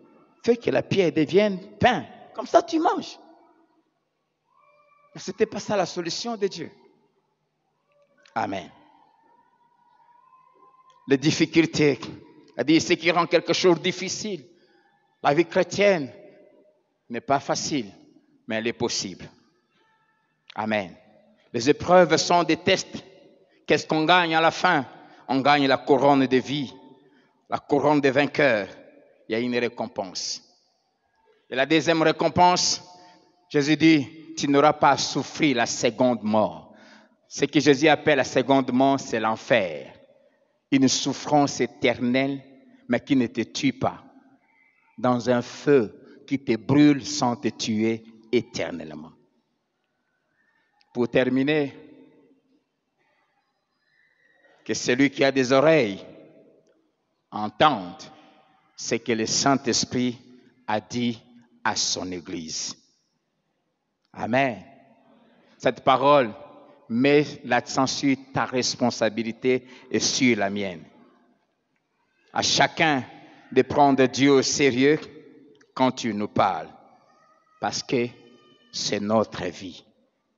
fais que la pierre devienne pain. Comme ça, tu manges. Mais ce n'était pas ça la solution de Dieu. Amen. Les difficultés, c'est-à-dire ce qui rend quelque chose difficile. La vie chrétienne n'est pas facile, mais elle est possible. Amen. Les épreuves sont des tests. Qu'est-ce qu'on gagne à la fin? On gagne la couronne de vie, la couronne des vainqueurs. Il y a une récompense. Et la deuxième récompense, Jésus dit, tu n'auras pas à souffrir la seconde mort. Ce que Jésus appelle la seconde mort, c'est l'enfer. Une souffrance éternelle, mais qui ne te tue pas. Dans un feu qui te brûle sans te tuer éternellement. Pour terminer, que celui qui a des oreilles entende ce que le Saint-Esprit a dit à son Église. Amen. Cette parole met l'accent sur ta responsabilité et sur la mienne. À chacun de prendre Dieu au sérieux quand tu nous parles, parce que c'est notre vie.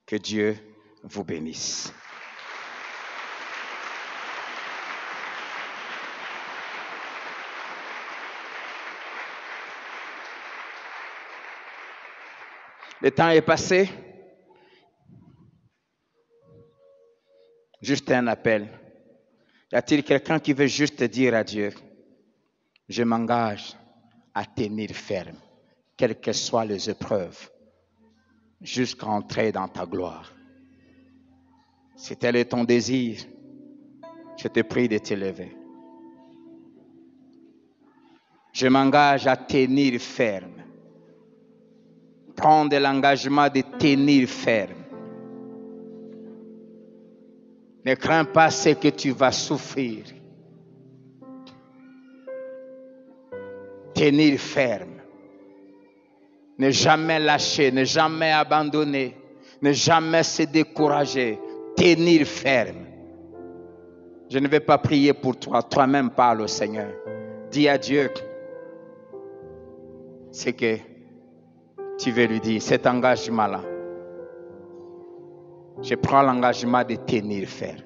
Que Dieu vous bénisse. Le temps est passé. Juste un appel. Y a-t-il quelqu'un qui veut juste dire à Dieu, je m'engage à tenir ferme, quelles que soient les épreuves, jusqu'à entrer dans ta gloire. Si tel est ton désir, je te prie de te lever. Je m'engage à tenir ferme. Prendre l'engagement de tenir ferme. Ne crains pas ce que tu vas souffrir. Tenir ferme. Ne jamais lâcher, ne jamais abandonner, ne jamais se décourager. Tenir ferme. Je ne vais pas prier pour toi, toi-même parle au Seigneur. Dis à Dieu ce que tu veux lui dire, cet engagement-là. Je prends l'engagement de tenir ferme.